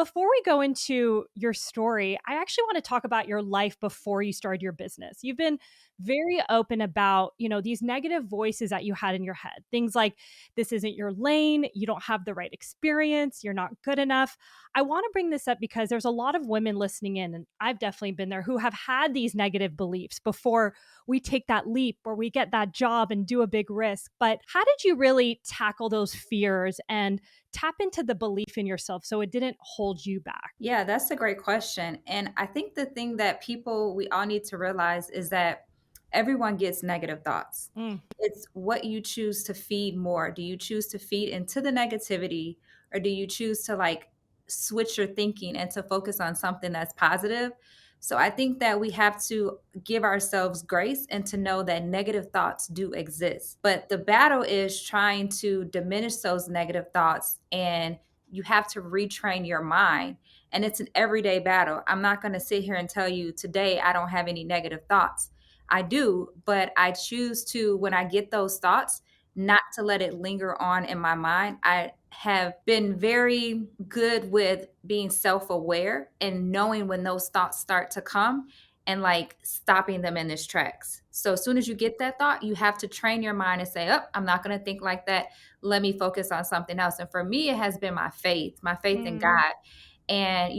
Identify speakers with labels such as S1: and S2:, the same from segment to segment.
S1: before we go into your story, I actually want to talk about your life before you started your business. You've been very open about, these negative voices that you had in your head. Things like, this isn't your lane, you don't have the right experience, you're not good enough. I want to bring this up because there's a lot of women listening in, and I've definitely been there, who have had these negative beliefs before we take that leap or we get that job and do a big risk. But how did you really tackle those fears and tap into the belief in yourself so it didn't hold you back?
S2: Yeah, that's a great question. And I think the thing that we all need to realize is that everyone gets negative thoughts.
S1: Mm.
S2: It's what you choose to feed more. Do you choose to feed into the negativity, or do you choose to switch your thinking and to focus on something that's positive? So I think that we have to give ourselves grace and to know that negative thoughts do exist. But the battle is trying to diminish those negative thoughts, and you have to retrain your mind. And it's an everyday battle. I'm not going to sit here and tell you today I don't have any negative thoughts. I do, but I choose to, when I get those thoughts, not to let it linger on in my mind. I have been very good with being self aware and knowing when those thoughts start to come and stopping them in its tracks. So as soon as you get that thought, you have to train your mind and say, oh, I'm not going to think like that. Let me focus on something else. And for me, it has been my faith in
S1: Mm.
S2: God, and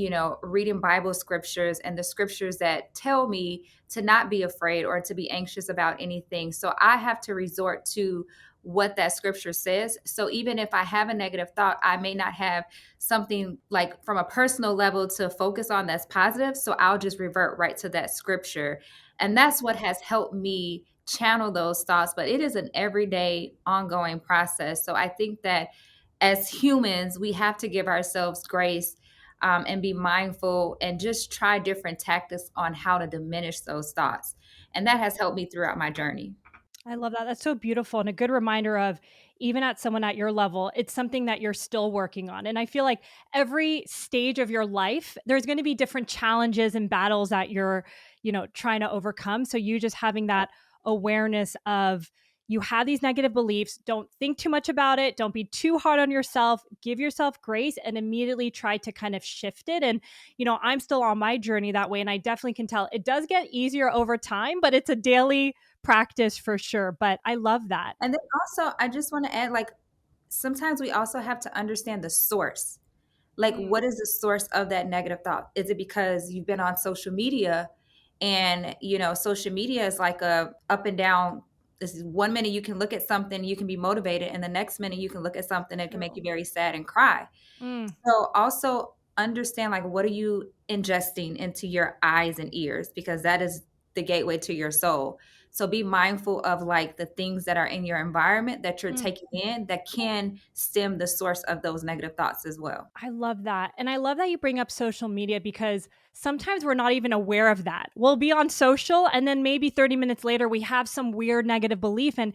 S2: reading Bible scriptures and the scriptures that tell me to not be afraid or to be anxious about anything. So I have to resort to what that scripture says. So even if I have a negative thought, I may not have something like from a personal level to focus on that's positive, so I'll just revert right to that scripture. And that's what has helped me channel those thoughts, but it is an everyday ongoing process. So I think that as humans, we have to give ourselves grace, and be mindful and just try different tactics on how to diminish those thoughts. And that has helped me throughout my journey.
S1: I love that. That's so beautiful and a good reminder of, even at someone at your level, it's something that you're still working on. And I feel like every stage of your life, there's going to be different challenges and battles that you're, trying to overcome. So you just having that awareness of, you have these negative beliefs, don't think too much about it, don't be too hard on yourself, give yourself grace and immediately try to kind of shift it. And, I'm still on my journey that way. And I definitely can tell it does get easier over time, but it's a daily practice for sure. But I love that.
S2: And then also, I just want to add, sometimes we also have to understand the source. Like,
S1: Mm.
S2: what is the source of that negative thought? Is it because you've been on social media, and social media is like a up and down. This is 1 minute you can look at something, you can be motivated, and the next minute you can look at something that can make you
S1: True.
S2: very sad and cry.
S1: Mm.
S2: So also understand, what are you ingesting into your eyes and ears, because that is the gateway to your soul. So be mindful of the things that are in your environment that you're
S1: Mm.
S2: taking in that can stem the source of those negative thoughts as well.
S1: I love that. And I love that you bring up social media because sometimes we're not even aware of that. We'll be on social and then maybe 30 minutes later we have some weird negative belief, and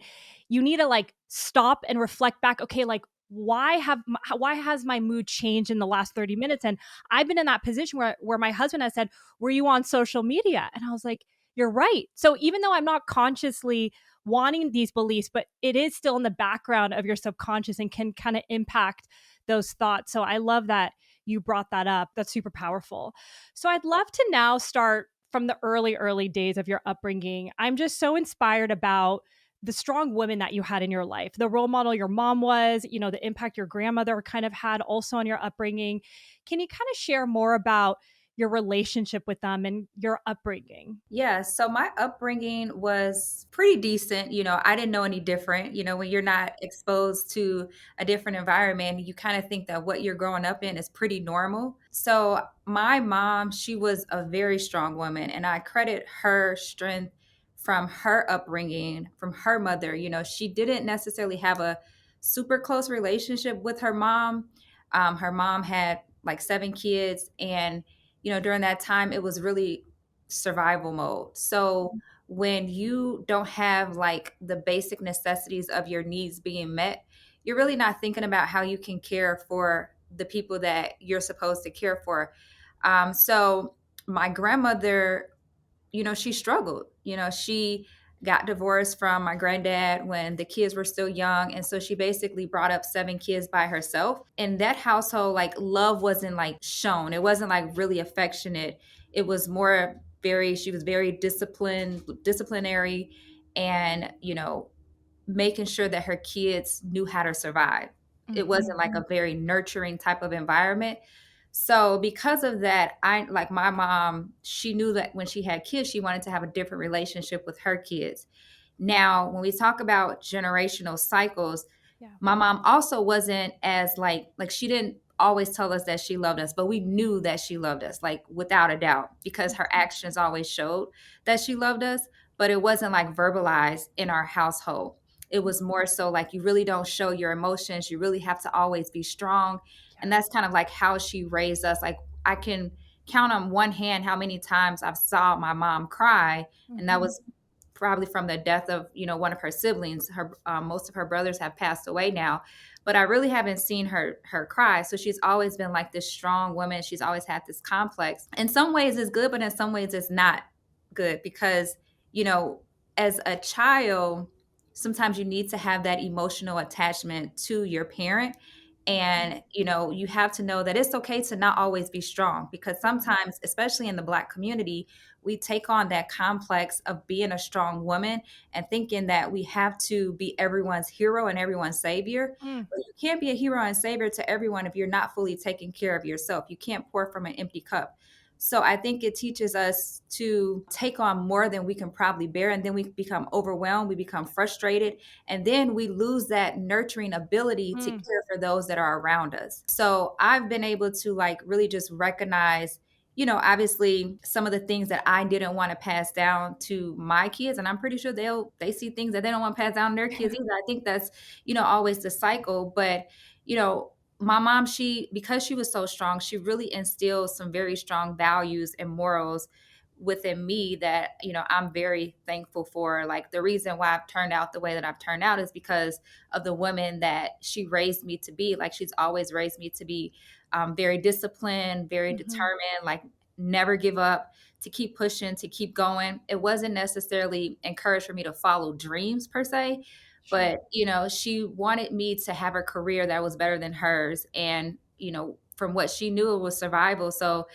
S1: you need to stop and reflect back, okay, why has my mood changed in the last 30 minutes? And I've been in that position where my husband has said, "Were you on social media?" And I was like, "You're right." So even though I'm not consciously wanting these beliefs, but it is still in the background of your subconscious and can kind of impact those thoughts. So I love that you brought that up. That's super powerful. So I'd love to now start from the early days of your upbringing. I'm just so inspired about the strong women that you had in your life, the role model your mom was, the impact your grandmother kind of had also on your upbringing. Can you kind of share more about your relationship with them and your upbringing?
S2: Yeah, so my upbringing was pretty decent. I didn't know any different. When you're not exposed to a different environment, you kind of think that what you're growing up in is pretty normal. So my mom, she was a very strong woman, and I credit her strength from her upbringing, from her mother. She didn't necessarily have a super close relationship with her mom. Her mom had like 7 kids, and during that time, it was really survival mode. So when you don't have the basic necessities of your needs being met, you're really not thinking about how you can care for the people that you're supposed to care for. So my grandmother, she struggled. She got divorced from my granddad when the kids were still young. And so she basically brought up 7 kids by herself. In that household, like love wasn't like shown. It wasn't like really affectionate. It was more very, she was very disciplinary, and, making sure that her kids knew how to survive. It
S1: Mhm.
S2: wasn't like a very nurturing type of environment. So because of that, I like my mom, she knew that when she had kids, she wanted to have a different relationship with her kids. Now, when we talk about generational cycles,
S1: Yeah.
S2: my mom also wasn't as like she didn't always tell us that she loved us, but we knew that she loved us, like without a doubt, because her actions always showed that she loved us, but it wasn't like verbalized in our household. It was more so like you really don't show your emotions. You really have to always be strong. And that's kind of like how she raised us. Like I can count on one hand how many times I've saw my mom cry, and that
S1: Mhm.
S2: was probably from the death of one of her siblings. Her most of her brothers have passed away now, but I really haven't seen her cry. So she's always been like this strong woman. She's always had this complex. In some ways it's good, but in some ways it's not good, because you know as a child, sometimes you need to have that emotional attachment to your parent.
S1: Mhm.
S2: And you have to know that it's okay to not always be strong, because sometimes, especially in the Black community, we take on that complex of being a strong woman and thinking that we have to be everyone's hero and everyone's savior.
S1: Mm.
S2: But you can't be a hero and savior to everyone if you're not fully taking care of yourself. You can't pour from an empty cup. So I think it teaches us to take on more than we can probably bear. And then we become overwhelmed, we become frustrated, and then we lose that nurturing ability to
S1: Mm.
S2: care for those that are around us. So I've been able to like really just recognize, obviously some of the things that I didn't want to pass down to my kids. And I'm pretty sure they see things that they don't want to pass down to their kids either. I think that's, always the cycle. But, you know, my mom, because she was so strong, she really instilled some very strong values and morals within me that, I'm very thankful for. Like the reason why I've turned out the way that I've turned out is because of the woman that she raised me to be. Like she's always raised me to be very disciplined, very
S1: Mhm.
S2: determined, like never give up, to keep pushing, to keep going. It wasn't necessarily encouraged for me to follow dreams per se,
S1: Sure.
S2: but she wanted me to have a career that was better than hers. And from what she knew, it was survival. So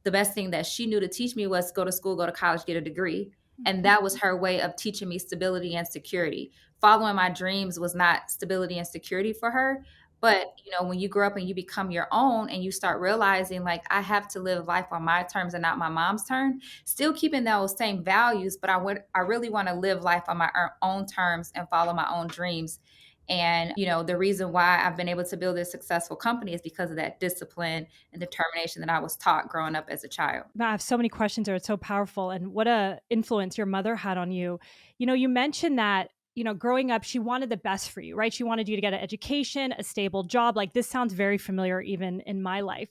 S2: the best thing that she knew to teach me was go to school, go to college, get a degree. And
S1: Mhm.
S2: that was her way of teaching me stability and security. Following my dreams was not stability and security for her. But when you grow up and you become your own and you start realizing like I have to live life on my terms and not my mom's turn, still keeping those same values, but I really want to live life on my own terms and follow my own dreams. And the reason why I've been able to build this successful company is because of that discipline and determination that I was taught growing up as a child.
S1: I have so many questions there. It's so powerful. And what a influence your mother had on you. You mentioned that, growing up, she wanted the best for you, right? She wanted you to get an education, a stable job. Like this sounds very familiar even in my life.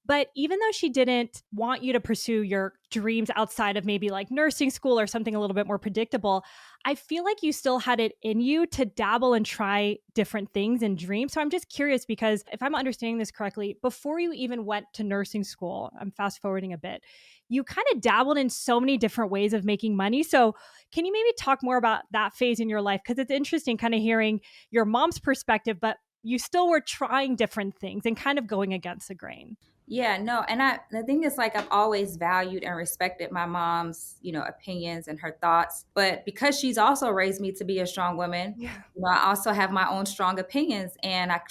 S1: But even though she didn't want you to pursue your dreams outside of maybe like nursing school or something a little bit more predictable, I feel like you still had it in you to dabble and try different things and dreams. So I'm just curious because if I'm understanding this correctly, before you even went to nursing school, I'm fast forwarding a bit, you kind of dabbled in so many different ways of making money. So can you maybe talk more about that phase in your life? Because it's interesting kind of hearing your mom's perspective, but you still were trying different things and kind of going against the grain.
S2: Yeah, no, and the thing is, like, I've always valued and respected my mom's, opinions and her thoughts. But because she's also raised me to be a strong woman,
S1: Yeah.
S2: I also have my own strong opinions, and I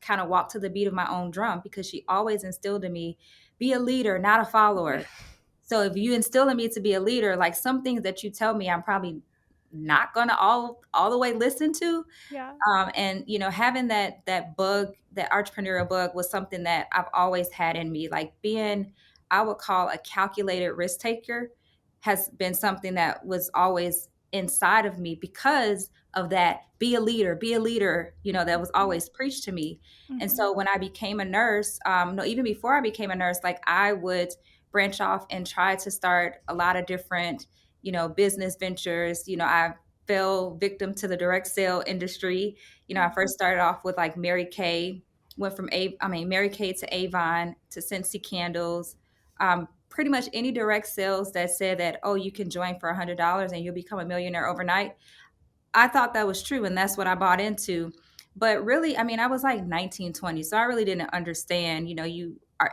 S2: kind of walk to the beat of my own drum, because she always instilled in me, be a leader, not a
S1: Yeah.
S2: follower. So if you instill in me to be a leader, like some things that you tell me, I'm probably not gonna all the way listen to.
S1: Yeah.
S2: And having that bug, that entrepreneurial bug, was something that I've always had in me. Like being, I would call, a calculated risk taker, has been something that was always inside of me because of that. Be a leader. That was
S1: Mhm.
S2: always preached to me. And
S1: Mhm.
S2: so when I became a nurse, no, even before I became a nurse, like I would branch off and try to start a lot of different, business ventures. I fell victim to the direct sale industry. I
S1: Mm.
S2: first started off with like Mary Kay, went from Mary Kay to Avon to Scentsy candles. pretty much any direct sales that said that, oh, you can join for $100 and you'll become a millionaire overnight. I thought that was true, and that's what I bought into. But really, I mean, I was like 19, 20, so I really didn't understand.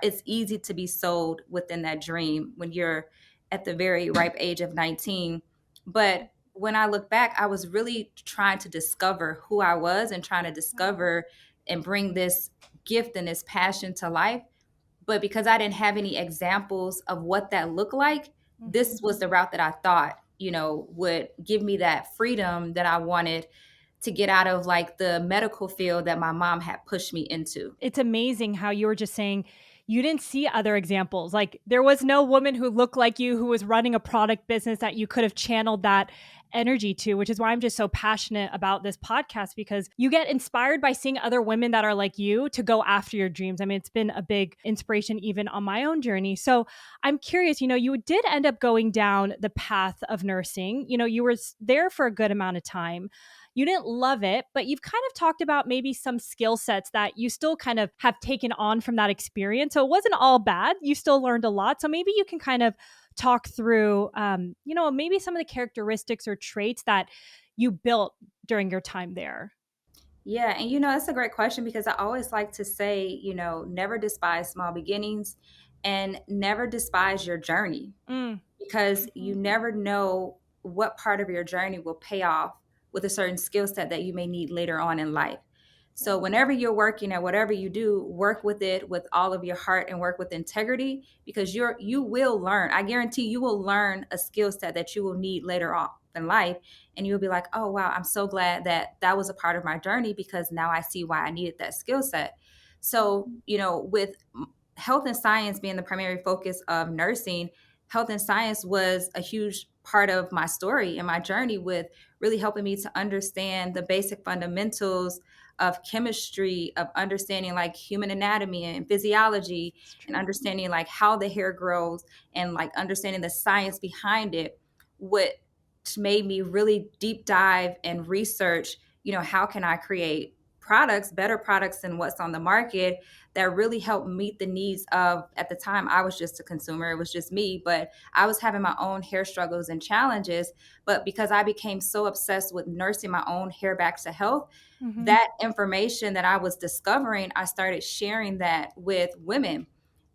S2: It's easy to be sold within that dream when you're at the very ripe age of 19. But when I look back, I was really trying to discover who I was and trying to discover and bring this gift and this passion to life. But because I didn't have any examples of what that looked like,
S1: Mhm.
S2: this was the route that I thought, would give me that freedom that I wanted to get out of like the medical field that my mom had pushed me into.
S1: It's amazing how you were just saying you didn't see other examples. Like there was no woman who looked like you who was running a product business that you could have channeled that energy to, which is why I'm just so passionate about this podcast because you get inspired by seeing other women that are like you to go after your dreams. I mean, it's been a big inspiration even on my own journey. So I'm curious, you did end up going down the path of nursing. You were there for a good amount of time. You didn't love it, but you've kind of talked about maybe some skill sets that you still kind of have taken on from that experience. So it wasn't all bad. You still learned a lot. So maybe you can kind of talk through, maybe some of the characteristics or traits that you built during your time there.
S2: Yeah, and that's a great question because I always like to say, never despise small beginnings and never despise your journey,
S1: Mm.
S2: because you
S1: Mhm.
S2: never know what part of your journey will pay off with a certain skill set that you may need later on in life. So,
S1: Yeah.
S2: whenever you're working at whatever you do, work with it with all of your heart and work with integrity because you will learn. I guarantee you will learn a skill set that you will need later on in life. And you'll be like, oh, wow, I'm so glad that that was a part of my journey because now I see why I needed that skill set. So, with health and science being the primary focus of nursing, health and science was a huge part of my story and my journey with really helping me to understand the basic fundamentals of chemistry, of understanding like human anatomy and physiology,
S1: It's
S2: and
S1: true.
S2: understanding like how the hair grows and like understanding the science behind it. What made me really deep dive and research, how can I create products, better products than what's on the market that really helped meet the needs of, at the time, I was just a consumer. It was just me, but I was having my own hair struggles and challenges. But because I became so obsessed with nursing my own hair back to health,
S1: Mhm.
S2: that information that I was discovering, I started sharing that with women.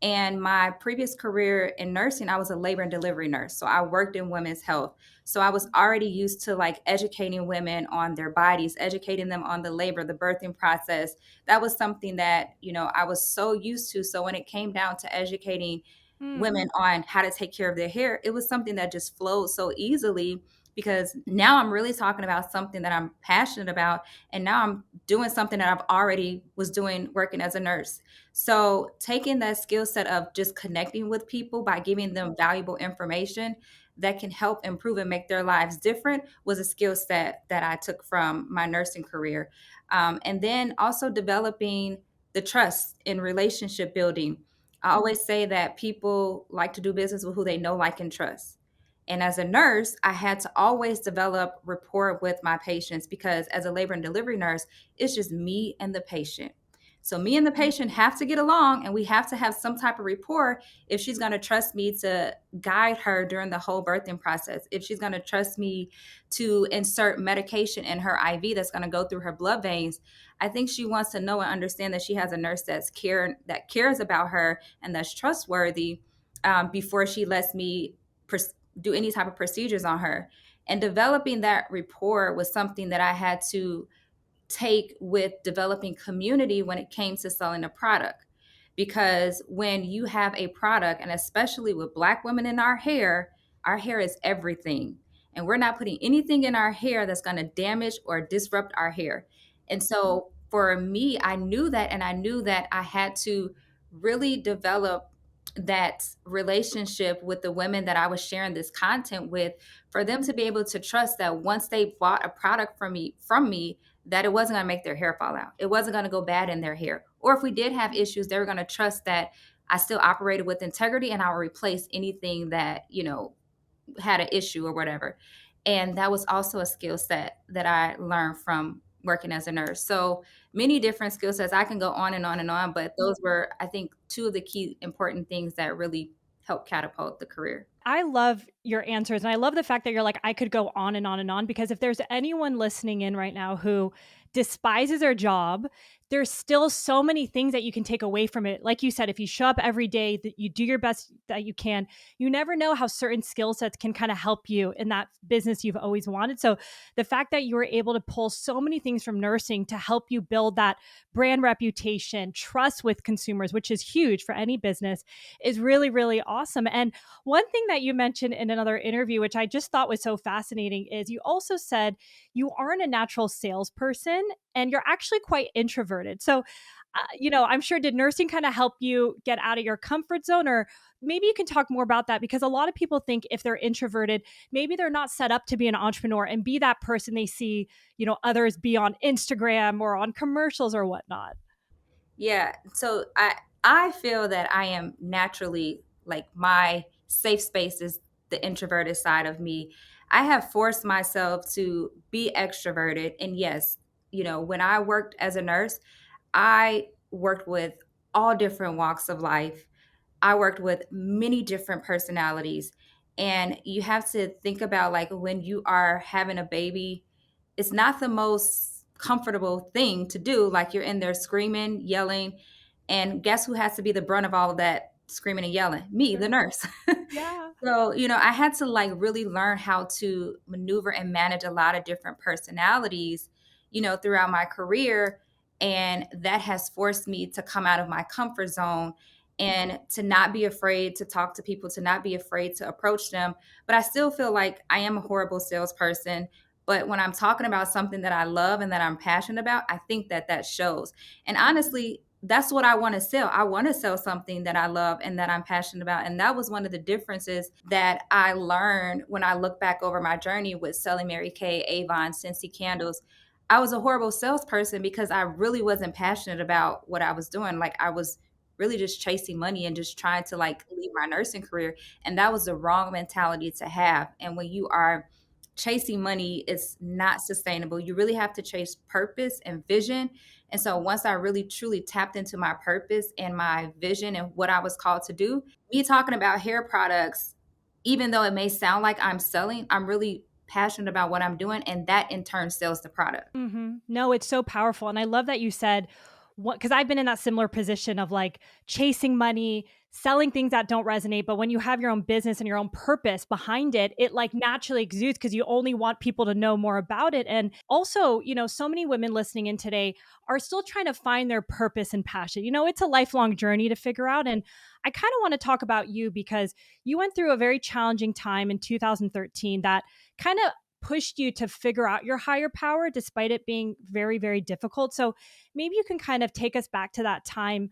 S2: And my previous career in nursing, I was a labor and delivery nurse. So I worked in women's health. So I was already used to like educating women on their bodies, educating them on the labor, the birthing process. That was something that, I was so used to. So when it came down to educating
S1: Mm.
S2: women on how to take care of their hair, it was something that just flowed so easily because now I'm really talking about something that I'm passionate about, and now I'm doing something that I've already was doing working as a nurse. So taking that skill set of just connecting with people by giving them valuable information that can help improve and make their lives different was a skill set that I took from my nursing career. And then also developing the trust in relationship building. I always say that people like to do business with who they know, like, and trust. And as a nurse, I had to always develop rapport with my patients because as a labor and delivery nurse, it's just me and the patient. So me and the patient have to get along and we have to have some type of rapport if she's going to trust me to guide her during the whole birthing process. If she's going to trust me to insert medication in her IV that's going to go through her blood veins, I think she wants to know and understand that she has a nurse that cares about her and that's trustworthy, before she lets me do any type of procedures on her. And developing that rapport was something that I had to take with developing community when it came to selling a product. Because when you have a product, and especially with Black women in our hair is everything. And we're not putting anything in our hair that's going to damage or disrupt our hair. And so for me, I knew that, and I knew that I had to really develop that relationship with the women that I was sharing this content with, for them to be able to trust that once they bought a product from me, that it wasn't going to make their hair fall out. It wasn't going to go bad in their hair. Or if we did have issues, they were going to trust that I still operated with integrity and I would replace anything that, had an issue or whatever. And that was also a skill set that I learned from working as a nurse. So many different skill sets. I can go on and on and on, but those were, I think, two of the key important things that really help catapult the career.
S1: I love your answers. And I love the fact that you're like, I could go on and on and on, because if there's anyone listening in right now who despises their job, there's still so many things that you can take away from it. Like you said, if you show up every day, that you do your best that you can, you never know how certain skill sets can kind of help you in that business you've always wanted. So the fact that you were able to pull so many things from nursing to help you build that brand reputation, trust with consumers, which is huge for any business, is really, really awesome. And one thing that you mentioned in another interview, which I just thought was so fascinating, is you also said you aren't a natural salesperson and you're actually quite introverted. So, I'm sure, did nursing kind of help you get out of your comfort zone? Or maybe you can talk more about that, because a lot of people think if they're introverted, maybe they're not set up to be an entrepreneur and be that person they see, others be on Instagram or on commercials or whatnot.
S2: Yeah. So I feel that I am naturally, like, my safe space is the introverted side of me. I have forced myself to be extroverted. And yes, when I worked as a nurse, I worked with all different walks of life. I worked with many different personalities. And you have to think about, like, when you are having a baby, it's not the most comfortable thing to do. Like, you're in there screaming, yelling, and guess who has to be the brunt of all of that screaming and yelling? Me, the nurse.
S1: Yeah.
S2: So, I had to, like, really learn how to maneuver and manage a lot of different personalities, throughout my career. And that has forced me to come out of my comfort zone and to not be afraid to talk to people, to not be afraid to approach them. But I still feel like I am a horrible salesperson. But when I'm talking about something that I love and that I'm passionate about, I think that that shows. And honestly, that's what I want to sell. I want to sell something that I love and that I'm passionate about. And that was one of the differences that I learned when I look back over my journey with selling Mary Kay, Avon, Scentsy candles. I was a horrible salesperson because I really wasn't passionate about what I was doing. Like, I was really just chasing money and just trying to, like, leave my nursing career. And that was the wrong mentality to have. And when you are chasing money, it's not sustainable. You really have to chase purpose and vision. And so once I really truly tapped into my purpose and my vision and what I was called to do, me talking about hair products, even though it may sound like I'm selling, I'm really passionate about what I'm doing. And that in turn sells the product.
S1: No, it's so powerful. And I love that you said what, because I've been in that similar position of like chasing money, selling things that don't resonate. But when you have your own business and your own purpose behind it, it like naturally exudes because you only want people to know more about it. And also, so many women listening in today are still trying to find their purpose and passion. It's a lifelong journey to figure out. And I kind of want to talk about you because you went through a very challenging time in 2013 that kind of pushed you to figure out your higher power despite it being very, very difficult. So maybe you can kind of take us back to that time,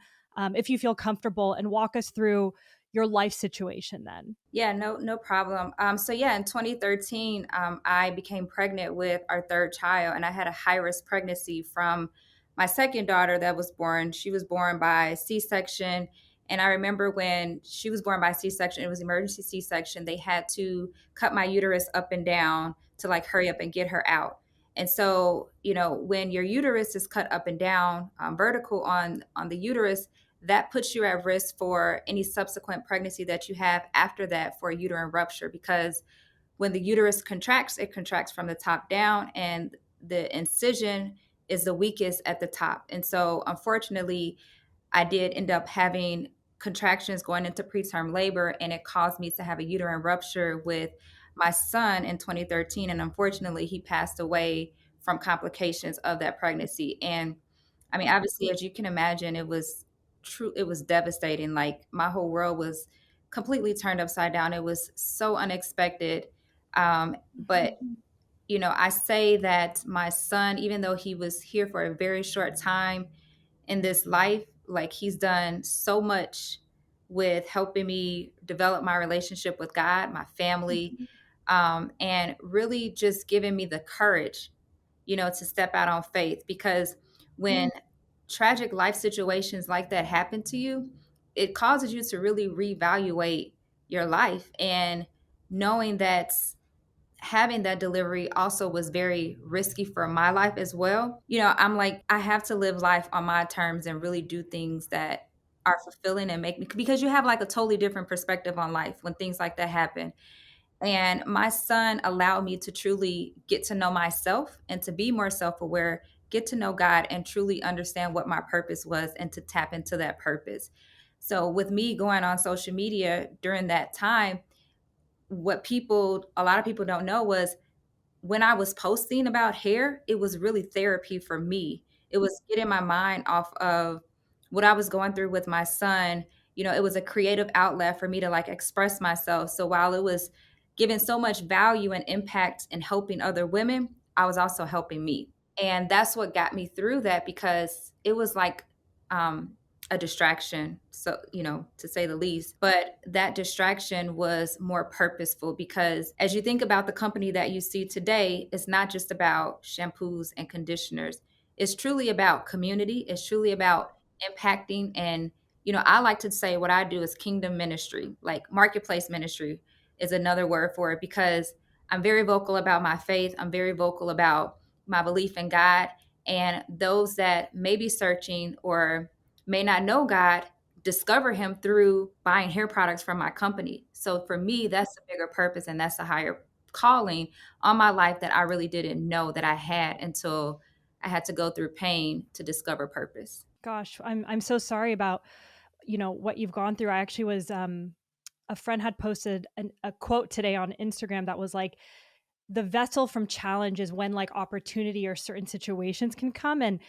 S1: if you feel comfortable, and walk us through your life situation then.
S2: Yeah, no problem. So yeah, in 2013, I became pregnant with our third child, and I had a high risk pregnancy from my second daughter that was born. She was born by C-section, and I remember when she was born by C-section, it was emergency C-section. They had to cut my uterus up and down to, like, hurry up and get her out. And so, when your uterus is cut up and down, vertical on the uterus, that puts you at risk for any subsequent pregnancy that you have after that for a uterine rupture, because when the uterus contracts, it contracts from the top down, and the incision is the weakest at the top. And so, unfortunately, I did end up having contractions going into preterm labor, and it caused me to have a uterine rupture with my son in 2013. And unfortunately, he passed away from complications of that pregnancy. And I mean, obviously, as you can imagine, it was true. It was devastating. Like, my whole world was completely turned upside down. It was so unexpected. But I say that my son, even though he was here for a very short time in this life, like, he's done so much with helping me develop my relationship with God, my family, and really just giving me the courage, to step out on faith. Because when tragic life situations like that happen to you, it causes you to really reevaluate your life. And knowing that having that delivery also was very risky for my life as well. I'm like, I have to live life on my terms and really do things that are fulfilling and make me, because you have like a totally different perspective on life when things like that happen. And my son allowed me to truly get to know myself and to be more self aware, get to know God, and truly understand what my purpose was and to tap into that purpose. So, with me going on social media during that time, a lot of people don't know was when I was posting about hair, it was really therapy for me. It was getting my mind off of what I was going through with my son. It was a creative outlet for me to like express myself. So while it was giving so much value and impact in helping other women, I was also helping me. And that's what got me through that, because it was like um, a distraction, so to say the least. But that distraction was more purposeful, because as you think about the company that you see today, it's not just about shampoos and conditioners. It's truly about community. It's truly about impacting. And I like to say what I do is kingdom ministry. Like marketplace ministry is another word for it, because I'm very vocal about my faith. I'm very vocal about my belief in God. And those that may be searching or may not know God discover him through buying hair products from my company. So for me, that's a bigger purpose, and that's a higher calling on my life that I really didn't know that I had until I had to go through pain to discover purpose.
S1: Gosh, I'm so sorry about, what you've gone through. I actually was a friend had posted a quote today on Instagram that was like, the vessel from challenge is when like opportunity or certain situations can come. And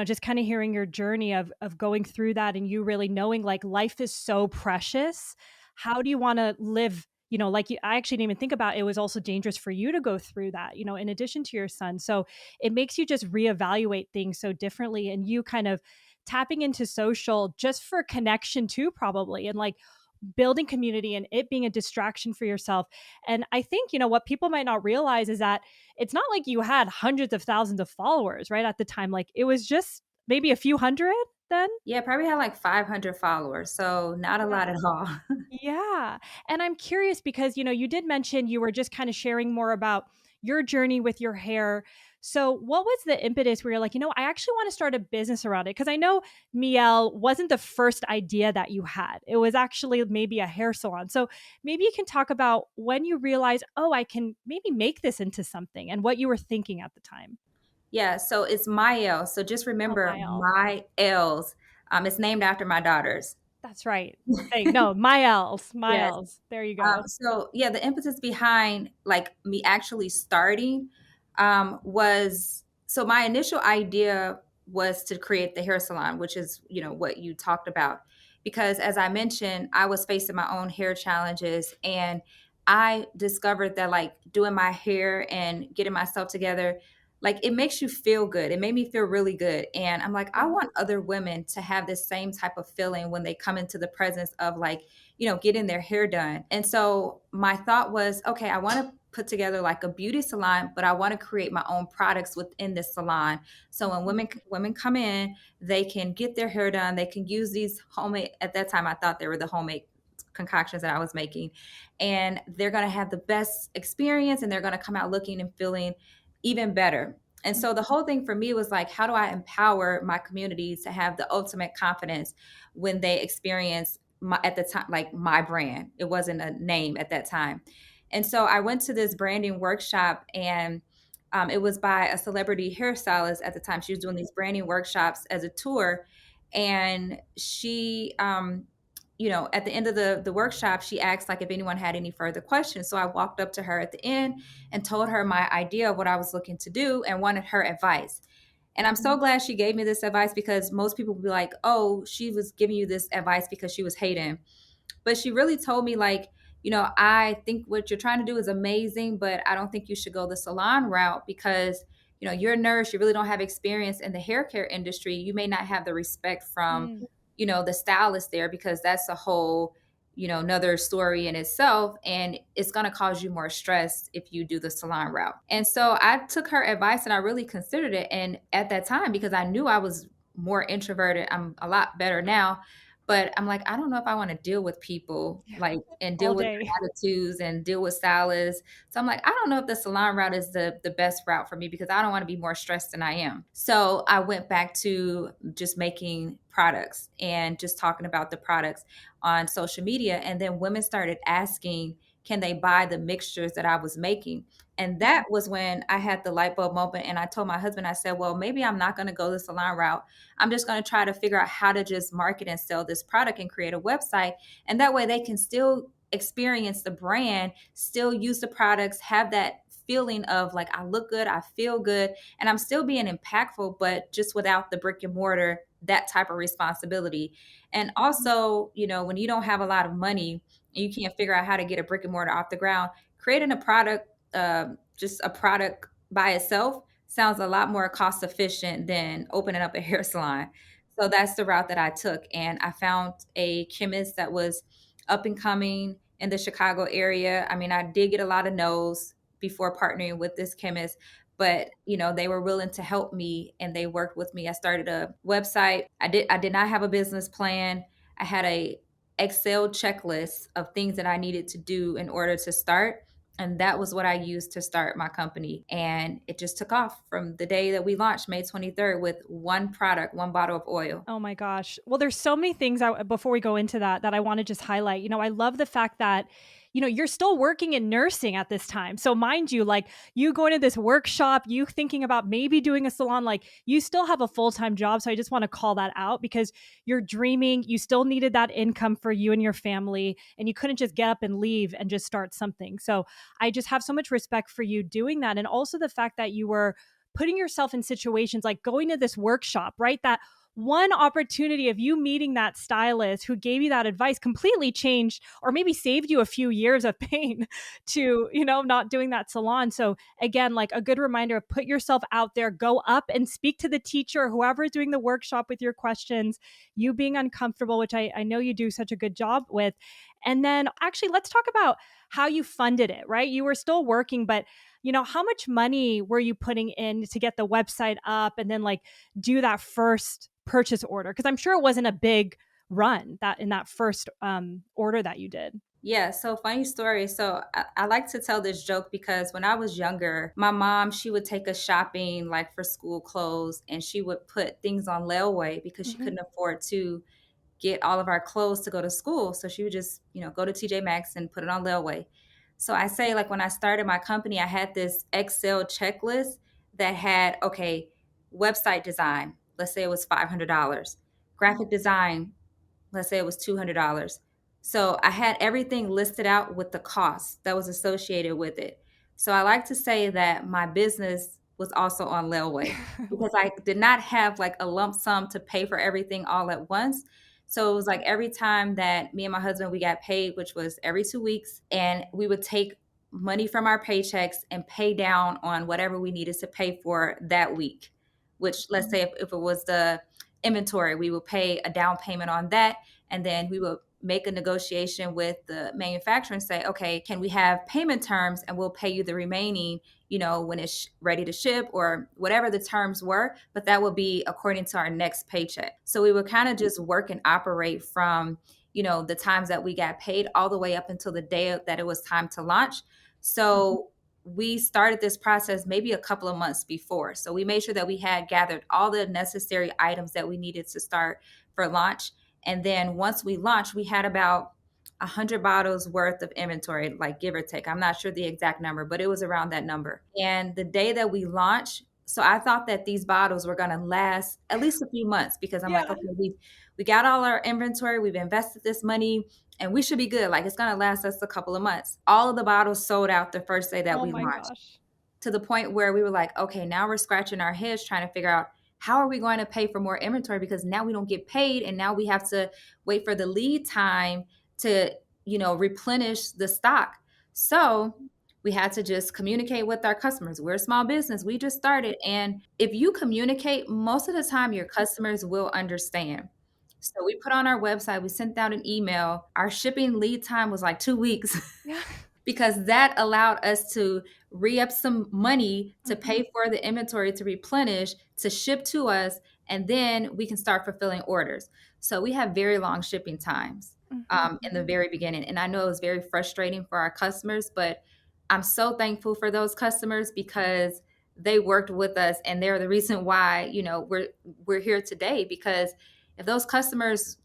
S1: just kind of hearing your journey of going through that, and you really knowing like life is so precious. How do you want to live? Like I actually didn't even think about it was also dangerous for you to go through that, in addition to your son. So it makes you just reevaluate things so differently, and you kind of tapping into social just for connection too, probably, and like building community and it being a distraction for yourself. And I think, what people might not realize is that it's not like you had hundreds of thousands of followers, right? At the time, like it was just maybe a few hundred then.
S2: Yeah, probably had like 500 followers, so not a lot
S1: Yeah.
S2: at all.
S1: Yeah. And I'm curious because, you did mention you were just kind of sharing more about your journey with your hair. So, what was the impetus where you're like, I actually want to start a business around it? Because I know Mielle wasn't the first idea that you had, it was actually maybe a hair salon. So, maybe you can talk about when you realized, oh, I can maybe make this into something, and what you were thinking at the time.
S2: Yeah, so it's Mielle. So just
S1: Oh,
S2: remember
S1: Mielle.
S2: my L's. It's named after my daughters.
S1: That's right. No, Mielle's.
S2: Yes.
S1: Mielle's. There you go.
S2: So yeah, the impetus behind like me actually starting was, so my initial idea was to create the hair salon, which is what you talked about, because as I mentioned, I was facing my own hair challenges, and I discovered that like doing my hair and getting myself together, like it makes you feel good. It made me feel really good, and I'm like, I
S1: Yeah.
S2: want other women to have this same type of feeling when they come into the presence of like getting their hair done. And so my thought was, okay, I want to put together like a beauty salon, but I want to create my own products within this salon. So when women come in, they can get their hair done. They can use these homemade. At that time, I thought they were the homemade concoctions that I was making, and they're going to have the best experience, and they're going to come out looking and feeling even better. And so the whole thing for me was like, how do I empower my community to have the ultimate confidence when they experience at the time, like my brand? It wasn't a name at that time. And so I went to this branding workshop, and it was by a celebrity hairstylist at the time. She was doing these branding workshops as a tour. And she, at the end of the workshop, she asked like if anyone had any further questions. So I walked up to her at the end and told her my idea of what I was looking to do and wanted her advice. And I'm so glad she gave me this advice, because most people would be like, oh, she was giving you this advice because she was hating. But she really told me, like, I think what you're trying to do is amazing, but I don't think you should go the salon route, because, you're a nurse, you really don't have experience in the hair care industry. You may not have the respect from,
S1: Mm.
S2: the stylist there, because that's a whole, another story in itself. And it's going to cause you more stress if you do the salon route. And so I took her advice and I really considered it. And at that time, because I knew I was more introverted, I'm a lot better now. But I'm like, I don't know if I want to deal with people like and deal
S1: All
S2: with
S1: day.
S2: their attitudes and deal with stylists. So I'm like, I don't know if the salon route is the best route for me because I don't want to be more stressed than I am. So I went back to just making products and just talking about the products on social media. And then women started asking, can they buy the mixtures that I was making? And that was when I had the light bulb moment. And I told my husband, I said, well, maybe I'm not going to go the salon route. I'm just going to try to figure out how to just market and sell this product and create a website. And that way they can still experience the brand, still use the products, have that feeling of like, I look good, I feel good, and I'm still being impactful, but just without the brick and mortar, that type of responsibility. And also, when you don't have a lot of money and you can't figure out how to get a brick and mortar off the ground, creating a product, just a product by itself sounds a lot more cost efficient than opening up a hair salon. So that's the route that I took. And I found a chemist that was up and coming in the Chicago area. I mean, I did get a lot of no's before partnering with this chemist, but they were willing to help me and they worked with me. I started a website. I did not have a business plan. I had a Excel checklist of things that I needed to do in order to start. And that was what I used to start my company. And it just took off from the day that we launched, May 23rd, with one product, one bottle of oil.
S1: Oh my gosh. Well, there's so many things before we go into that I want to just highlight. I love the fact that, you're still working in nursing at this time. So mind you, like you going to this workshop, you thinking about maybe doing a salon, like you still have a full-time job. So I just want to call that out because you're dreaming, you still needed that income for you and your family, and you couldn't just get up and leave and just start something. So I just have so much respect for you doing that. And also the fact that you were putting yourself in situations like going to this workshop, right? That one opportunity of you meeting that stylist who gave you that advice completely changed or maybe saved you a few years of pain to, not doing that salon. So again, like a good reminder of put yourself out there, go up and speak to the teacher, whoever is doing the workshop with your questions, you being uncomfortable, which I know you do such a good job with. And then actually, let's talk about how you funded it, right? You were still working, but how much money were you putting in to get the website up and then like do that first purchase order? Because I'm sure it wasn't a big run that in that first order that you did.
S2: Yeah, so funny story. So I like to tell this joke because when I was younger, my mom, she would take us shopping like for school clothes and she would put things on layaway because she
S1: Mhm.
S2: couldn't afford to get all of our clothes to go to school. So she would just, go to TJ Maxx and put it on layaway. So I say, like, when I started my company, I had this Excel checklist that had, okay, website design, let's say it was $500, graphic design, let's say it was $200. So I had everything listed out with the cost that was associated with it. So I like to say that my business was also on layaway because I did not have like a lump sum to pay for everything all at once. So it was like every time that me and my husband we got paid, which was every 2 weeks, and we would take money from our paychecks and pay down on whatever we needed to pay for that week. Which let's say if it was the inventory, we would pay a down payment on that and then we will make a negotiation with the manufacturer and say, okay, can we have payment terms and we'll pay you the remaining, when it's ready to ship or whatever the terms were, but that would be according to our next paycheck. So we would kind of just work and operate from, the times that we got paid all the way up until the day that it was time to launch. So we started this process maybe a couple of months before. So we made sure that we had gathered all the necessary items that we needed to start for launch. And then once we launched, we had about 100 bottles worth of inventory, like give or take. I'm not sure the exact number, but it was around that number. And the day that we launched, so I thought that these bottles were going to last at least a few months because I'm like,
S1: Yeah.
S2: okay, we got all our inventory, we've invested this money, and we should be good. Like it's going to last us a couple of months. All of the bottles sold out the first day that
S1: Oh
S2: we
S1: my
S2: launched
S1: gosh.
S2: to the point where we were like, okay, now we're scratching our heads trying to figure out how are we going to pay for more inventory because now we don't get paid and now we have to wait for the lead time to, replenish the stock. So we had to just communicate with our customers. We're a small business. We just started. And if you communicate, most of the time your customers will understand. So we put on our website, we sent out an email. Our shipping lead time was like 2 weeks.
S1: Yeah.
S2: Because that allowed us to re up some money to
S1: Mhm.
S2: pay for the inventory to replenish, to ship to us. and then we can start fulfilling orders. So we have very long shipping times
S1: Mhm.
S2: in the very beginning. And I know it was very frustrating for our customers, but I'm so thankful for those customers because they worked with us and they're the reason why, we're here today. Because if those customers,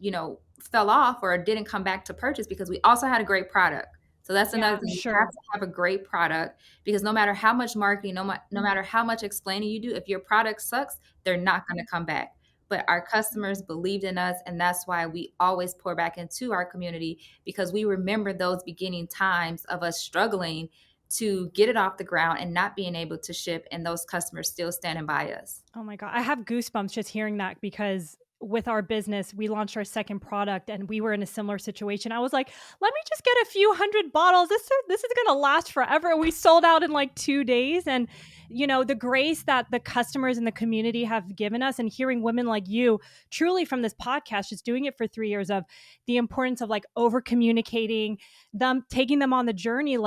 S2: fell off or didn't come back to purchase, because we also had a great product. So that's
S1: Yeah,
S2: another
S1: I'm
S2: thing. You have
S1: sure.
S2: to have a great product because no matter how much marketing, no matter how much explaining you do, if your product sucks, they're not going to come back. But our customers believed in us, and that's why we always pour back into our community, because we remember those beginning times of us struggling to get it off the ground and not being able to ship, and those customers still standing by us.
S1: Oh my god, I have goosebumps just hearing that because with our business, we launched our second product and we were in a similar situation. I was like, "Let me just get a few hundred bottles. This is going to last forever." We sold out in like 2 days, and the grace that the customers and the community have given us, and hearing women like you truly from this podcast just doing it for 3 years, of the importance of like over communicating, them taking them on the journey,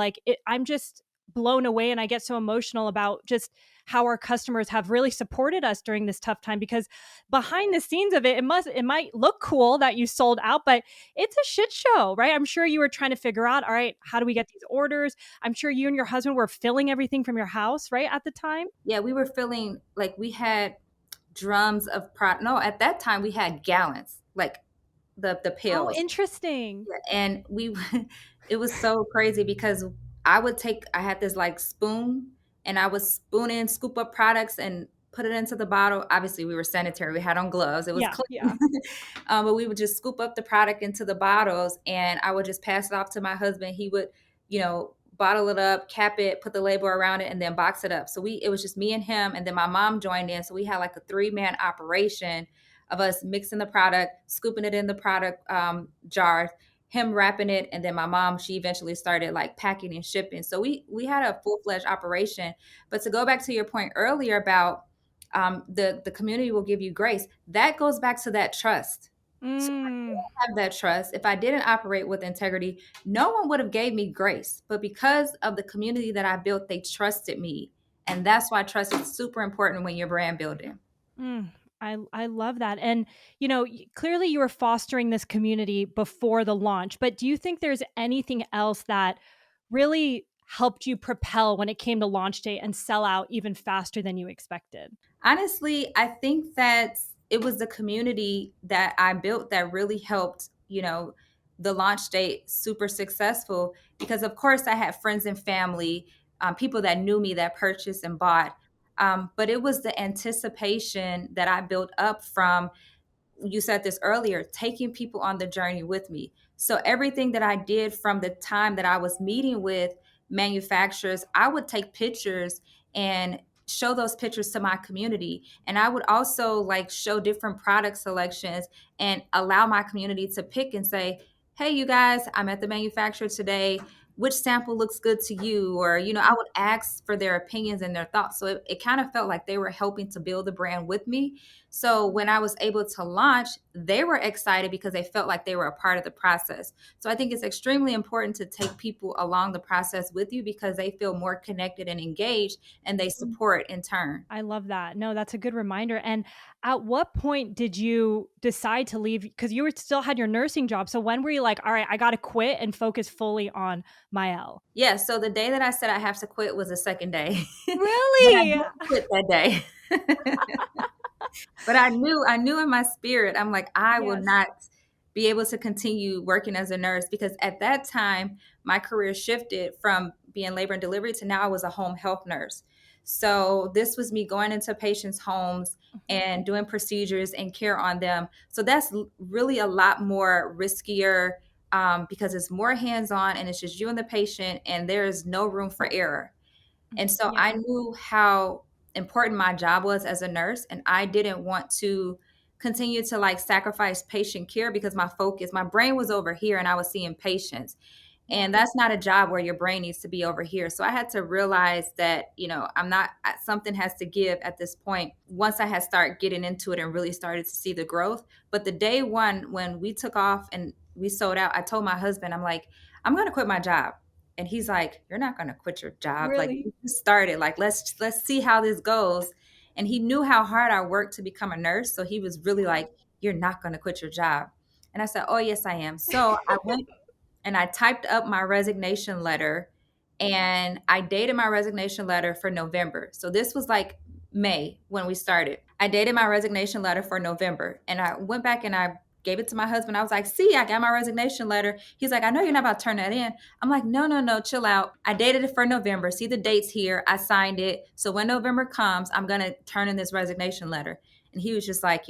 S1: I'm just blown away, and I get so emotional about just how our customers have really supported us during this tough time, because behind the scenes of it, it might look cool that you sold out, but it's a shit show, right? I'm sure you were trying to figure out, all right, how do we get these orders? I'm sure you and your husband were filling everything from your house, right, at the time?
S2: Yeah, we were feeling like we had drums of product. No, at that time we had gallons, like the
S1: Oh,
S2: pails.
S1: interesting.
S2: Yeah, and we it was so crazy because I had this like spoon, and I would spoon in, scoop up products and put it into the bottle. Obviously, we were sanitary. We had on gloves. It was
S1: Yeah,
S2: clean.
S1: yeah.
S2: But we would just scoop up the product into the bottles, and I would just pass it off to my husband. He would, bottle it up, cap it, put the label around it, and then box it up. So it was just me and him, and then my mom joined in. So we had like a 3-man operation of us mixing the product, scooping it in the product jars, him wrapping it, and then my mom, she eventually started like packing and shipping. So we had a full-fledged operation. But to go back to your point earlier about the community will give you grace, that goes back to that trust. So if I
S1: Mm.
S2: didn't have that trust, if I didn't operate with integrity, no one would have gave me grace. But because of the community that I built, they trusted me. And that's why trust is super important when you're brand building.
S1: Mm, I love that. And clearly you were fostering this community before the launch, but do you think there's anything else that really helped you propel when it came to launch date and sell out even faster than you expected?
S2: Honestly, I think that it was the community that I built that really helped, the launch date super successful, because of course I had friends and family, people that knew me that purchased and bought. But it was the anticipation that I built up from, you said this earlier, taking people on the journey with me. So everything that I did from the time that I was meeting with manufacturers, I would take pictures and show those pictures to my community. And I would also like show different product selections and allow my community to pick and say, "Hey, you guys, I'm at the manufacturer today. Which sample looks good to you?" Or, I would ask for their opinions and their thoughts. So it kind of felt like they were helping to build the brand with me. So when I was able to launch, they were excited because they felt like they were a part of the process. So I think it's extremely important to take people along the process with you because they feel more connected and engaged, and they support in turn.
S1: I love that. No, that's a good reminder. And at what point did you decide to leave? Because you were still had your nursing job. So when were you like, all right, I got to quit and focus fully on Mielle?
S2: Yeah, so the day that I said I have to quit was the second day. But I
S1: Really?
S2: didn't quit that day. But I knew in my spirit, I'm like, I will
S1: Yes.
S2: not be able to continue working as a nurse, because at that time my career shifted from being labor and delivery to now I was a home health nurse. So this was me going into patients' homes
S1: Mhm.
S2: and doing procedures and care on them. So that's really a lot more riskier, because it's more hands-on and it's just you and the patient, and there is no room for error. And
S1: Mhm.
S2: so
S1: Yeah.
S2: I knew how important my job was as a nurse, and I didn't want to continue to like sacrifice patient care because my brain was over here and I was seeing patients.
S1: Yeah.
S2: And that's not a job where your brain needs to be over here. So I had to realize that, I'm not, something has to give at this point once I had started getting into it and really started to see the growth. But the day one, when we took off and we sold out, I told my husband, I'm like, I'm going to quit my job. And he's like, "You're not going to quit your job. Like,
S1: Really?
S2: we just started. Like, let's see how this goes." And he knew how hard I worked to become a nurse. So he was really like, "You're not going to quit your job." And I said, "Oh, yes, I am." So I went and I typed up my resignation letter, and I dated my resignation letter for November. So this was like May when we started. I dated my resignation letter for November, and I went back and I gave it to my husband. I was like, "See, I got my resignation letter." He's like, "I know you're not about to turn that in." I'm like, "No, no, no, chill out." I dated it for November. See the dates here. I signed it. So when November comes, I'm going to turn in this resignation letter. And he was just like,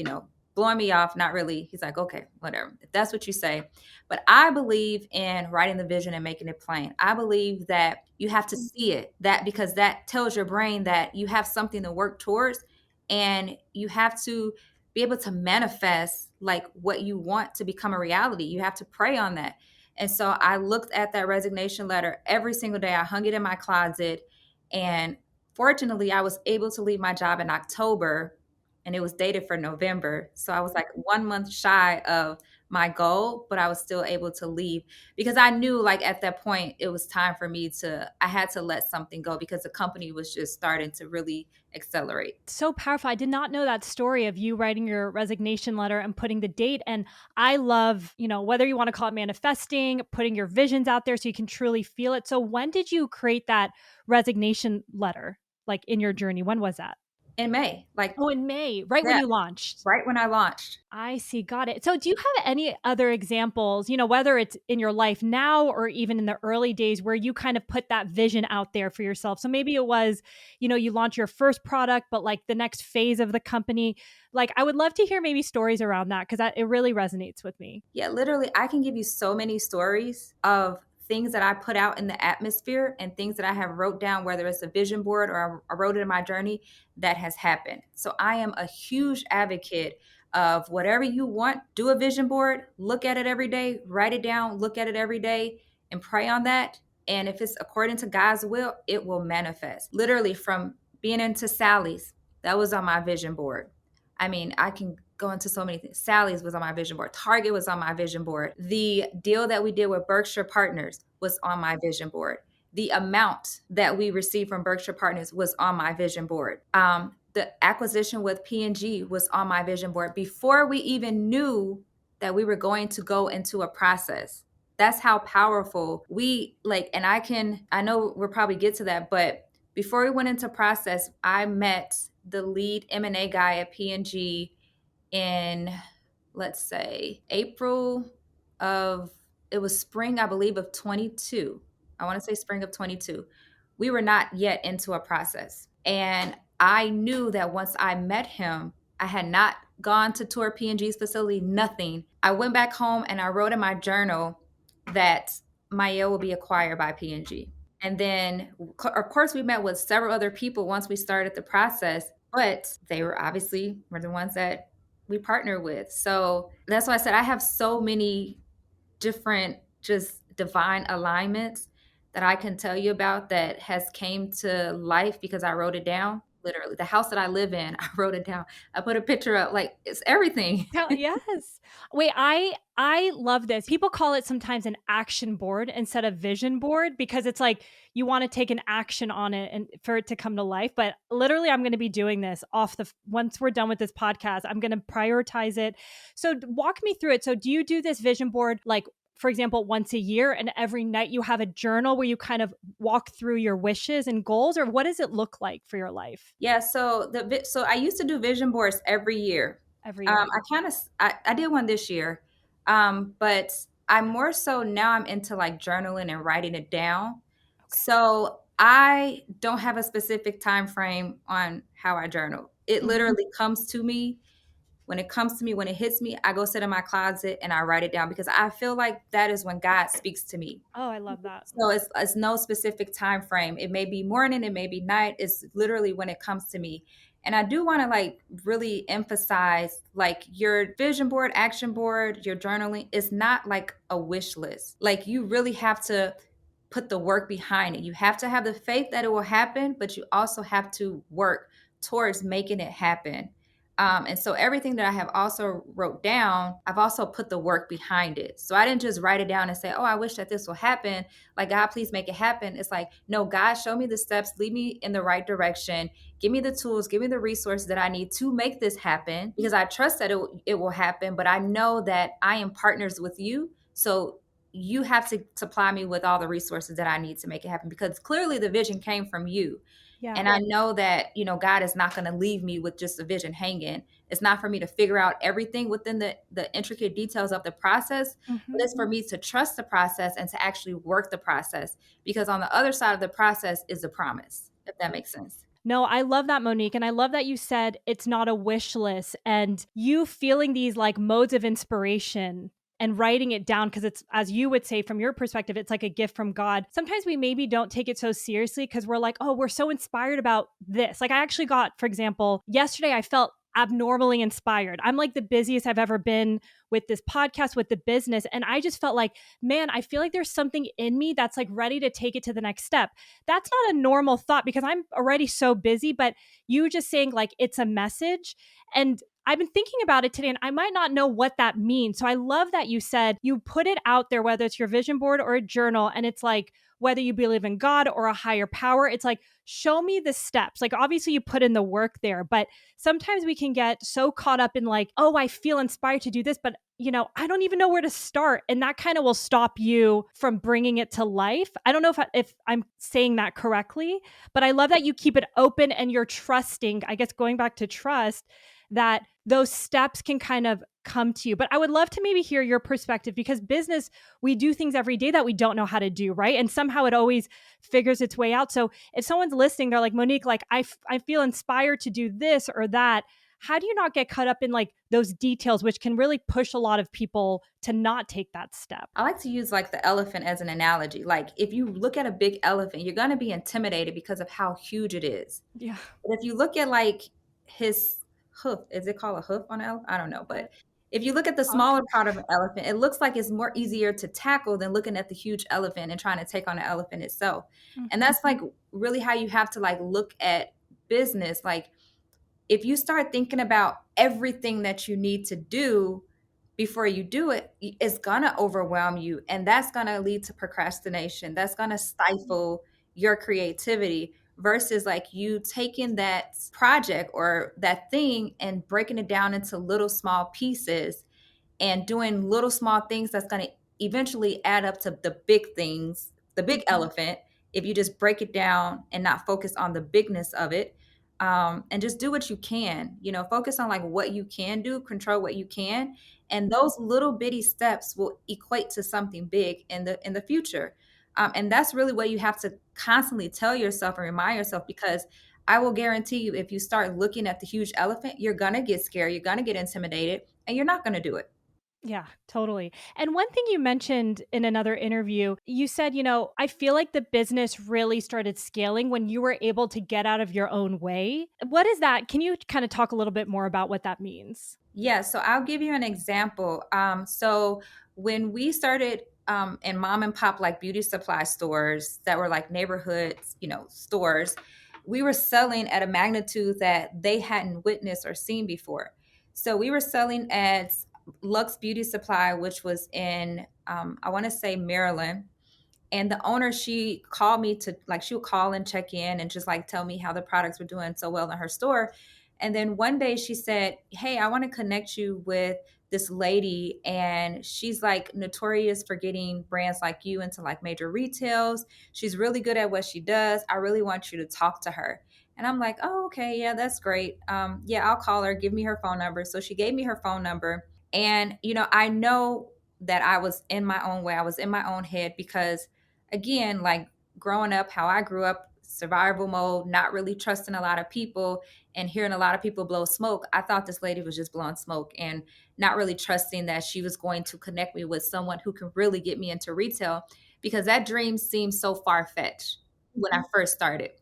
S2: blowing me off. Not really. He's like, "Okay, whatever. If that's what you say." But I believe in writing the vision and making it plain. I believe that you have to see it, that because that tells your brain that you have something to work towards, and you have to be able to manifest like what you want to become a reality. You have to pray on that. And so I looked at that resignation letter every single day. I hung it in my closet, and fortunately I was able to leave my job in October, and it was dated for November. So I was like 1 month shy of my goal, but I was still able to leave because I knew like at that point it was time for me I had to let something go because the company was just starting to really accelerate.
S1: So powerful. I did not know that story of you writing your resignation letter and putting the date. And I love, whether you want to call it manifesting, putting your visions out there so you can truly feel it. So when did you create that resignation letter, like in your journey? When was that?
S2: In May, like,
S1: Oh, in May, right when
S2: yeah,
S1: you launched.
S2: right when I launched.
S1: I see. Got it. So, do you have any other examples, whether it's in your life now or even in the early days where you kind of put that vision out there for yourself? So, maybe it was, you launch your first product, but like the next phase of the company. Like, I would love to hear maybe stories around that because it really resonates with me.
S2: Yeah, literally, I can give you so many stories of things that I put out in the atmosphere and things that I have wrote down, whether it's a vision board or I wrote it in my journey, that has happened. So I am a huge advocate of whatever you want, do a vision board, look at it every day, write it down, look at it every day, and pray on that. And if it's according to God's will, it will manifest. Literally, from being into Sally's, that was on my vision board. I mean, I can go into so many things. Sally's was on my vision board. Target was on my vision board. The deal that we did with Berkshire Partners was on my vision board. The amount that we received from Berkshire Partners was on my vision board. The acquisition with P&G was on my vision board before we even knew that we were going to go into a process. That's how powerful we like, and I know we'll probably get to that, but before we went into process, I met the lead M&A guy at P&G in, let's say, April of, it was spring, I believe, of 22. I want to say spring of 22. We were not yet into a process. And I knew that once I met him, I had not gone to tour P&G's facility, nothing. I went back home and I wrote in my journal that Mielle will be acquired by P&G. And then, of course, we met with several other people once we started the process, but they were the ones that we partner with. So that's why I said I have so many different just divine alignments that I can tell you about that has came to life because I wrote it down. Literally, the house that I live in, I wrote it down. I put a picture up, like it's everything.
S1: Yes. Wait, I love this. People call it sometimes an action board instead of vision board because it's like you want to take an action on it and for it to come to life. But literally, I'm going to be doing this once we're done with this podcast. I'm going to prioritize it. So walk me through it. So do you do this vision board like, for example, once a year, and every night you have a journal where you kind of walk through your wishes and goals, or what does it look like for your life
S2: Yeah, so I used to do vision boards every year.
S1: every year?
S2: I did one this year, but I'm more so now I'm into like journaling and writing it down.
S1: Okay.
S2: So I don't have a specific time frame on how I journal. It
S1: Mhm.
S2: literally comes to me. When it comes to me, when it hits me, I go sit in my closet and I write it down because I feel like that is when God speaks to me.
S1: Oh, I love that.
S2: So it's no specific time frame. It may be morning, it may be night. It's literally when it comes to me. And I do want to like really emphasize like your vision board, action board, your journaling is not like a wish list. Like you really have to put the work behind it. You have to have the faith that it will happen, but you also have to work towards making it happen. And so everything that I have also wrote down, I've also put the work behind it. So I didn't just write it down and say, oh, I wish that this will happen. Like, God, please make it happen. It's like, no, God, show me the steps, lead me in the right direction. Give me the tools, give me the resources that I need to make this happen, because I trust that it will happen. But I know that I am partners with you. So you have to supply me with all the resources that I need to make it happen, because clearly the vision came from you.
S1: Yeah.
S2: And I know that, God is not going to leave me with just a vision hanging. It's not for me to figure out everything within the intricate details of the process, but
S1: Mhm.
S2: it's for me to trust the process and to actually work the process. Because on the other side of the process is the promise, if that makes sense.
S1: No, I love that, Monique. And I love that you said it's not a wish list and you feeling these like modes of inspiration and writing it down because it's, as you would say, from your perspective, it's like a gift from God. Sometimes we maybe don't take it so seriously because we're like, oh, we're so inspired about this. Like, I actually got, for example, yesterday I felt abnormally inspired. I'm like the busiest I've ever been with this podcast, with the business. And I just felt like, man, I feel like there's something in me that's like ready to take it to the next step. That's not a normal thought because I'm already so busy, but you just saying like it's a message. And I've been thinking about it today and I might not know what that means. So I love that you said you put it out there, whether it's your vision board or a journal, and it's like, whether you believe in God or a higher power, it's like, show me the steps. Like, obviously, you put in the work there, but sometimes we can get so caught up in like, oh, I feel inspired to do this, but I don't even know where to start. And that kind of will stop you from bringing it to life. I don't know if I'm saying that correctly, but I love that you keep it open and you're trusting, I guess going back to trust, that those steps can kind of come to you. But I would love to maybe hear your perspective because business, we do things every day that we don't know how to do, right? And somehow it always figures its way out. So if someone's listening, they're like, Monique, like I feel inspired to do this or that. How do you not get caught up in like those details, which can really push a lot of people to not take that step?
S2: I like to use like the elephant as an analogy. Like, if you look at a big elephant, you're going to be intimidated because of how huge it is.
S1: Yeah.
S2: But if you look at like his hoof, is it called a hoof on an elephant? I don't know. But if you look at the
S1: Fuck.
S2: smaller part of an elephant, it looks like it's more easier to tackle than looking at the huge elephant and trying to take on the elephant itself. And
S1: Mhm.
S2: that's like really how you have to like look at business. Like, if you start thinking about everything that you need to do before you do it, it's gonna overwhelm you. And that's gonna lead to procrastination. That's gonna stifle your creativity versus like you taking that project or that thing and breaking it down into little small pieces and doing little small things that's going to eventually add up to the big things, the big
S1: Mhm.
S2: elephant, if you just break it down and not focus on the bigness of it. And just do what you can, focus on like what you can do, control what you can, and those little bitty steps will equate to something big in the future. And that's really what you have to constantly tell yourself and remind yourself, because I will guarantee you, if you start looking at the huge elephant, you're gonna get scared, you're gonna get intimidated, and you're not gonna do it.
S1: Yeah, totally. And one thing you mentioned in another interview, you said, I feel like the business really started scaling when you were able to get out of your own way. What is that? Can you kind of talk a little bit more about what that means?
S2: Yeah, so I'll give you an example. So when we started in mom and pop like beauty supply stores that were like neighborhoods, stores, we were selling at a magnitude that they hadn't witnessed or seen before. So we were selling at Lux Beauty Supply, which was in I want to say Maryland. And the owner, she called me to like, she would call and check in and just like tell me how the products were doing so well in her store. And then one day she said, hey, I want to connect you with this lady, and she's like notorious for getting brands like you into like major retails. She's really good at what she does. I really want you to talk to her. And I'm like, oh, okay, yeah, that's great. Yeah, I'll call her. Give me her phone number. So she gave me her phone number. And I know that I was in my own way. I was in my own head because, again, like growing up, how I grew up, survival mode, not really trusting a lot of people and hearing a lot of people blow smoke. I thought this lady was just blowing smoke and not really trusting that she was going to connect me with someone who can really get me into retail, because that dream seemed so far fetched when I first started.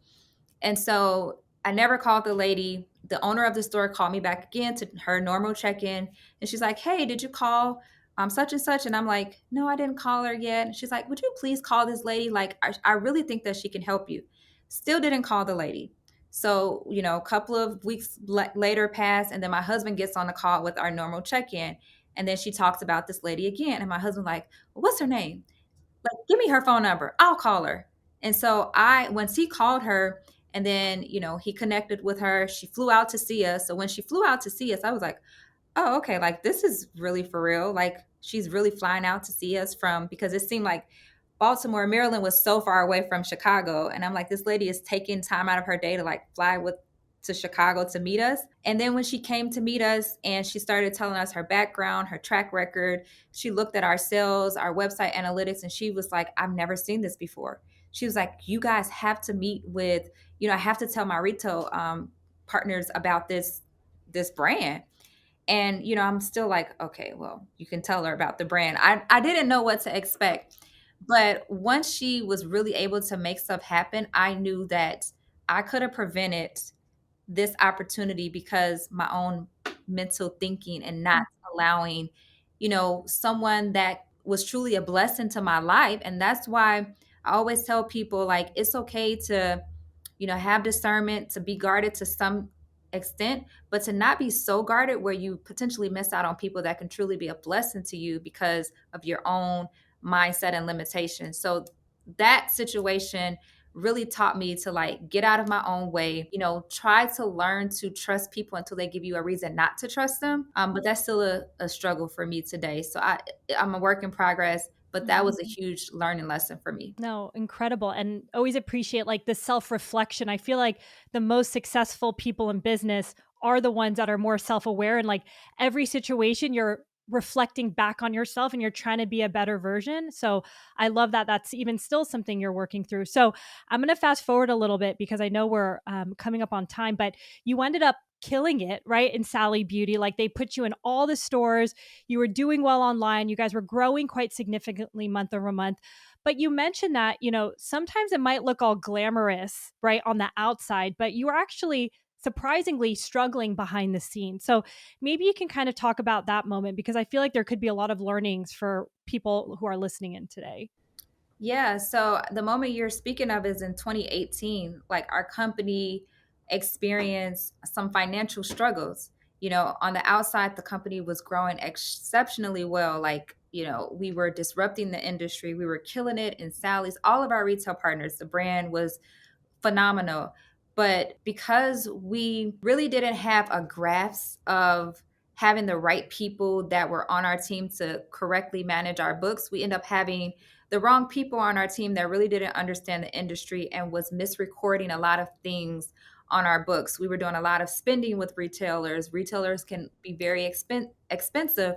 S2: And so I never called the lady. The owner of the store called me back again to her normal check in. And she's like, hey, did you call such and such? And I'm like, no, I didn't call her yet. And she's like, would you please call this lady? Like, I really think that she can help you. Still didn't call the lady. So, a couple of weeks later passed, and then my husband gets on the call with our normal check-in. And then she talks about this lady again. And my husband, like, well, what's her name? Like, give me her phone number. I'll call her. And so once he called her, and then, he connected with her, she flew out to see us. So when she flew out to see us, I was like, oh, okay, like this is really for real. Like she's really flying out to see us because it seemed like Baltimore, Maryland was so far away from Chicago. And I'm like, this lady is taking time out of her day to like fly to Chicago to meet us. And then when she came to meet us and she started telling us her background, her track record, she looked at our sales, our website analytics, and she was like, I've never seen this before. She was like, you guys have to meet with, I have to tell my retail partners about this brand. And, I'm still like, okay, well, you can tell her about the brand. I didn't know what to expect. But once she was really able to make stuff happen, I knew that I could have prevented this opportunity because my own mental thinking and not allowing, someone that was truly a blessing to my life. And that's why I always tell people like it's okay to, have discernment, to be guarded to some extent, but to not be so guarded where you potentially miss out on people that can truly be a blessing to you because of your own mindset and limitations. So that situation really taught me to like get out of my own way, try to learn to trust people until they give you a reason not to trust them. But that's still a struggle for me today. So I'm a work in progress, but that was a huge learning lesson for me.
S1: No, incredible. And always appreciate like the self reflection. I feel like the most successful people in business are the ones that are more self aware, and like every situation you're reflecting back on yourself and you're trying to be a better version. So I love that that's even still something you're working through. So I'm going to fast forward a little bit because I know we're coming up on time, but you ended up killing it, right? In Sally Beauty. Like they put you in all the stores. You were doing well online. You guys were growing quite significantly month over month. But you mentioned that, sometimes it might look all glamorous, right, on the outside, but you are actually surprisingly struggling behind the scenes. So maybe you can kind of talk about that moment because I feel like there could be a lot of learnings for people who are listening in today.
S2: Yeah, so the moment you're speaking of is in 2018. Like our company experienced some financial struggles. On the outside, the company was growing exceptionally well. Like, we were disrupting the industry, we were killing it in Sally's, all of our retail partners. The brand was phenomenal. But because we really didn't have a grasp of having the right people that were on our team to correctly manage our books, we end up having the wrong people on our team that really didn't understand the industry and was misrecording a lot of things on our books. We were doing a lot of spending with retailers. Retailers can be very expensive,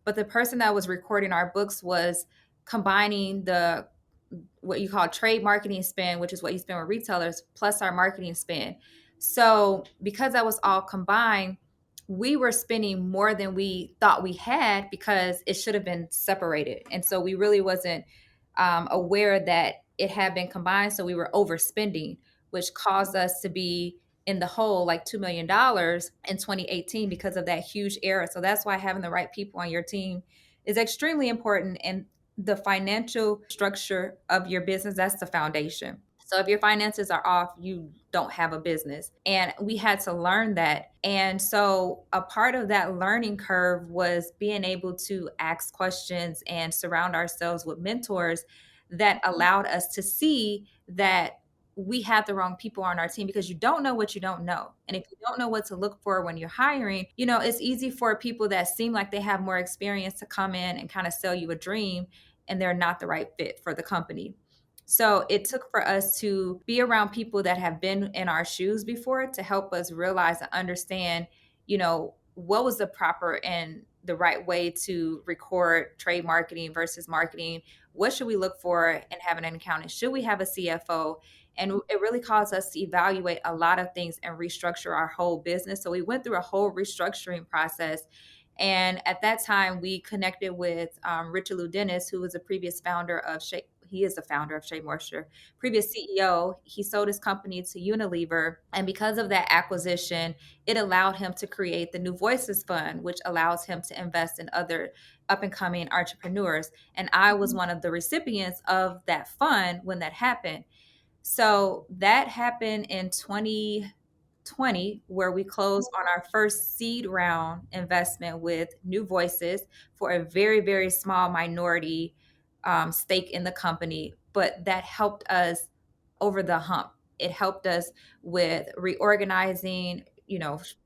S2: but the person that was recording our books was combining the what you call trade marketing spend, which is what you spend with retailers, plus our marketing spend. So because that was all combined, we were spending more than we thought we had because it should have been separated. And so we really wasn't aware that it had been combined. So we were overspending, which caused us to be in the hole like $2 million in 2018 because of that huge error. So that's why having the right people on your team is extremely important. And the financial structure of your business, that's the foundation. So if your finances are off, you don't have a business. And we had to learn that. And so a part of that learning curve was being able to ask questions and surround ourselves with mentors that allowed us to see that we had the wrong people on our team, because you don't know what you don't know. And if you don't know what to look for when you're hiring, it's easy for people that seem like they have more experience to come in and kind of sell you a dream, and they're not the right fit for the company. So it took for us to be around people that have been in our shoes before to help us realize and understand, what was the proper and the right way to record trade marketing versus marketing. What should we look for in having an accountant? Should we have a CFO? And it really caused us to evaluate a lot of things and restructure our whole business. So we went through a whole restructuring process. And at that time, we connected with Richard Lou Dennis, who was a previous founder of he is the founder of Shea Moisture, previous CEO. He sold his company to Unilever. And because of that acquisition, it allowed him to create the New Voices Fund, which allows him to invest in other up and coming entrepreneurs. And I was one of the recipients of that fund when that happened. So that happened in 2020, where we closed on our first seed round investment with New Voices for a very, very small minority stake in the company. But that helped us over the hump. It helped us with reorganizing,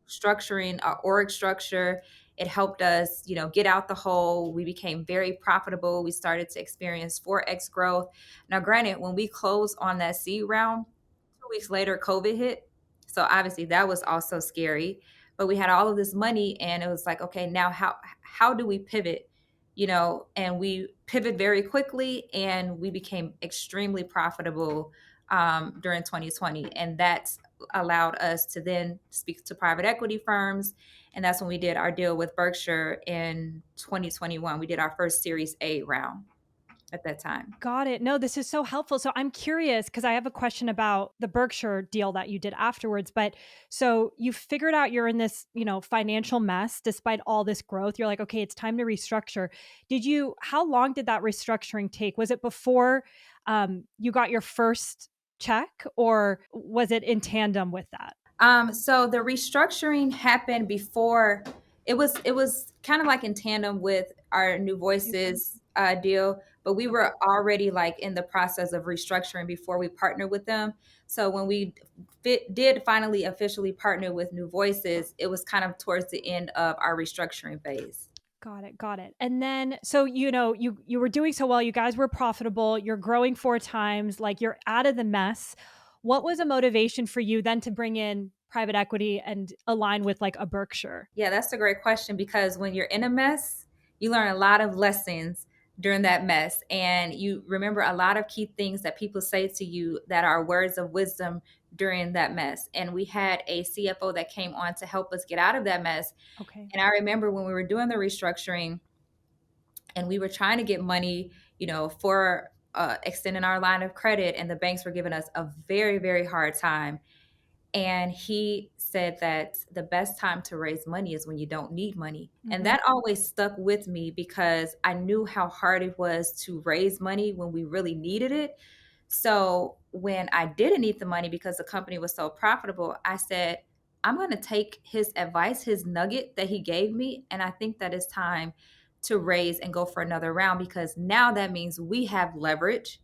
S2: structuring our org structure. It helped us, get out the hole. We became very profitable. We started to experience 4x growth. Now, granted, when we closed on that seed round, 2 weeks later, COVID hit. So obviously that was also scary. But we had all of this money, and it was like, okay, now how do we pivot? And we pivot very quickly, and we became extremely profitable during 2020, and that's allowed us to then speak to private equity firms, and that's when we did our deal with Berkshire in 2021. We did our first Series A round at that time.
S1: Got it. No, this is so helpful. So I'm curious because I have a question about the Berkshire deal that you did afterwards. But so you figured out you're in this, financial mess despite all this growth. You're like, okay, it's time to restructure. How long did that restructuring take? Was it before you got your first check or was it in tandem with that?
S2: So the restructuring happened before. It was kind of like in tandem with our New Voices deal, but we were already like in the process of restructuring before we partnered with them. So when we did finally officially partner with New Voices, it was kind of towards the end of our restructuring phase.
S1: Got it, got it. And then so you were doing so well, you guys were profitable, you're growing 4 times, like you're out of the mess. What was a motivation for you then to bring in private equity and align with like a Berkshire?
S2: Yeah, that's a great question, because when you're in a mess, you learn a lot of lessons during that mess. And you remember a lot of key things that people say to you that are words of wisdom during that mess. And we had a CFO that came on to help us get out of that mess.
S1: Okay.
S2: And I remember when we were doing the restructuring and we were trying to get money, for extending our line of credit, and the banks were giving us a very, very hard time. And he said that the best time to raise money is when you don't need money. And
S1: Mhm.
S2: that always stuck with me, because I knew how hard it was to raise money when we really needed it. So when I didn't need the money because the company was so profitable, I said, I'm going to take his advice, his nugget that he gave me. And I think that it's time to raise and go for another round, because now that means we have leverage,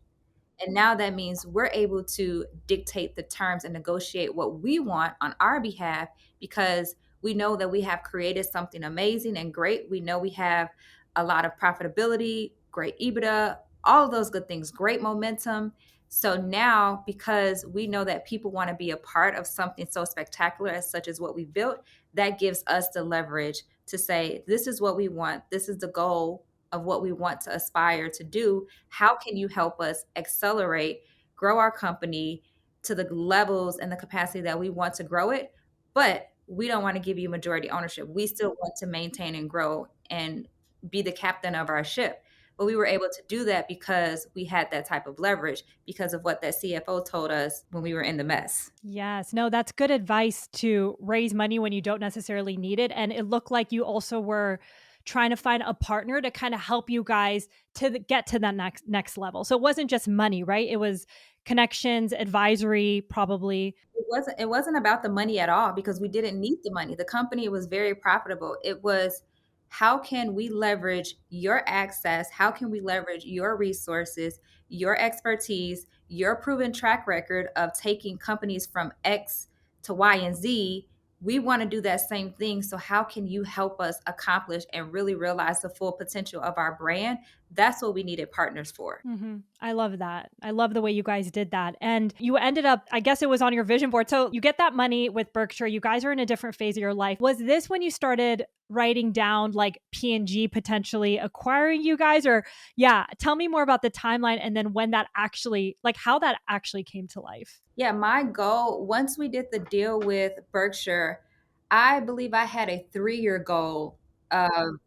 S2: and now that means we're able to dictate the terms and negotiate what we want on our behalf, because we know that we have created something amazing and great. We know we have a lot of profitability, great EBITDA, all of those good things, great momentum. So now, because we know that people want to be a part of something so spectacular as such as what we built, that gives us the leverage to say, this is what we want. This is the goal of what we want to aspire to do. How can you help us accelerate, grow our company to the levels and the capacity that we want to grow it? But we don't want to give you majority ownership. We still want to maintain and grow and be the captain of our ship. But we were able to do that because we had that type of leverage, because of what that CFO told us when we were in the mess.
S1: Yes. No, that's good advice to raise money when you don't necessarily need it. And it looked like you also were trying to find a partner to kind of help you guys get to that next level. So it wasn't just money, right? It was connections, advisory, probably.
S2: It wasn't about the money at all, because we didn't need the money. The company was very profitable. It was, how can we leverage your access? How can we leverage your resources, your expertise, your proven track record of taking companies from X to Y and Z? We want to do that same thing. So how can you help us accomplish and really realize the full potential of our brand? That's what we needed partners for.
S1: I love that. I love the way you guys did that. And you ended up, I guess it was on your vision board. So you get that money with Berkshire. You guys are in a different phase of your life. Was this when you started writing down like P&G potentially acquiring you guys? Or yeah, tell me more about the timeline and then when that actually, like how that actually came to life.
S2: Yeah, my goal, once we did the deal with Berkshire, I believe I had a 3-year goal of,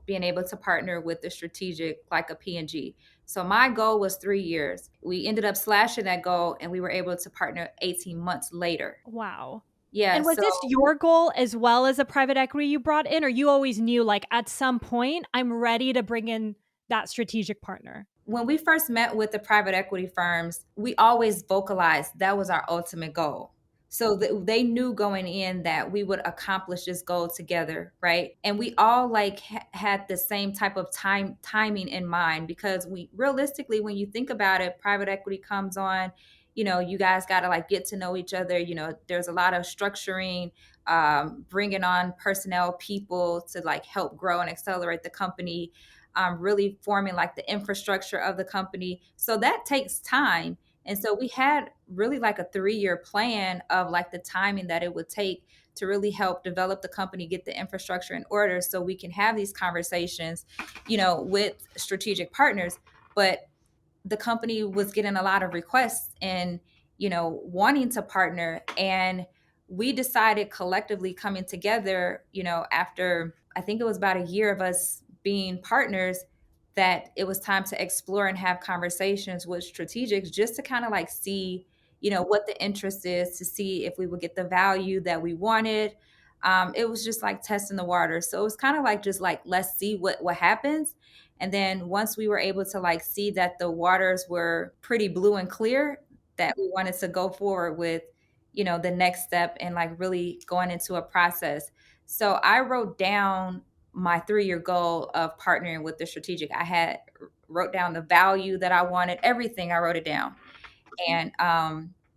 S2: being able to partner with the strategic like a P&G. So my goal was 3 years. We ended up slashing that goal, and we were able to partner 18 months later.
S1: Wow.
S2: Yeah,
S1: And was
S2: so
S1: this your goal as well as a private equity you brought in, or you always knew like at some point I'm ready to bring in that strategic partner?
S2: when we first met with the private equity firms, we always vocalized that was our ultimate goal. So they knew going in that we would accomplish this goal together, right? And we all like had the same type of timing in mind, because we realistically, when you think about it, private equity comes on, you guys got to like get to know each other. There's a lot of structuring, bringing on personnel people to like help grow and accelerate the company, really forming like the infrastructure of the company. So that takes time. And so we had really like a 3-year plan of like the timing that it would take to really help develop the company, get the infrastructure in order so we can have these conversations, with strategic partners. But the company was getting a lot of requests and wanting to partner, and we decided collectively coming together, after I think it was about a year of us being partners, that it was time to explore and have conversations with strategics just to kind of like see what the interest is, to see if we would get the value that we wanted. It was just like testing the water, so it was kind of like just like, let's see what happens. And then once we were able to like see that the waters were pretty blue and clear, that we wanted to go forward with, the next step and like really going into a process. So I wrote down my 3-year goal of partnering with the strategic. I had wrote down the value that I wanted, everything. I wrote it down. And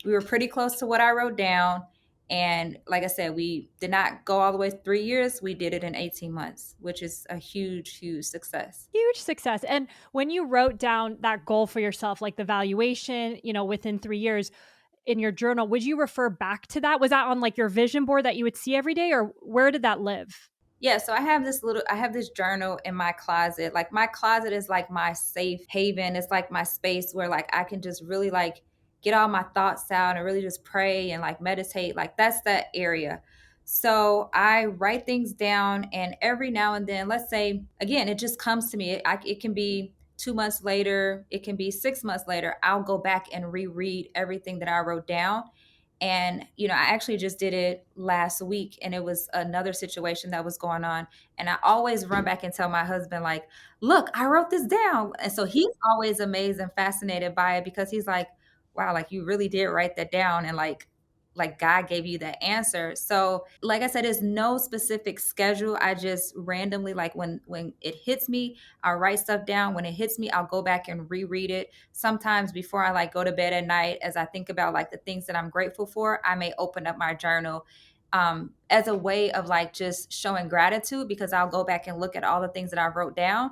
S2: we were pretty close to what I wrote down. And like I said, we did not go all the way 3 years. We did it in 18 months, which is a huge, huge success.
S1: Huge success. And when you wrote down that goal for yourself, like the valuation, within 3 years in your journal, would you refer back to that? Was that on like your vision board that you would see every day, or where did that live?
S2: Yeah, so I have this journal in my closet. Like my closet is like my safe haven. It's like my space where like I can just really like get all my thoughts out and really just pray and like meditate. Like that's that area. So I write things down, and every now and then, let's say again, it just comes to me. It can be 2 months later, it can be 6 months later. I'll go back and reread everything that I wrote down. And, I actually just did it last week, and it was another situation that was going on. And I always run back and tell my husband, like, look, I wrote this down. And so he's always amazed and fascinated by it, because he's like, wow, like you really did write that down. And like God gave you that answer. So like I said, there's no specific schedule. I just randomly, like when it hits me, I'll write stuff down. When it hits me, I'll go back and reread it. Sometimes before I like go to bed at night, as I think about like the things that I'm grateful for, I may open up my journal, as a way of like just showing gratitude, because I'll go back and look at all the things that I wrote down.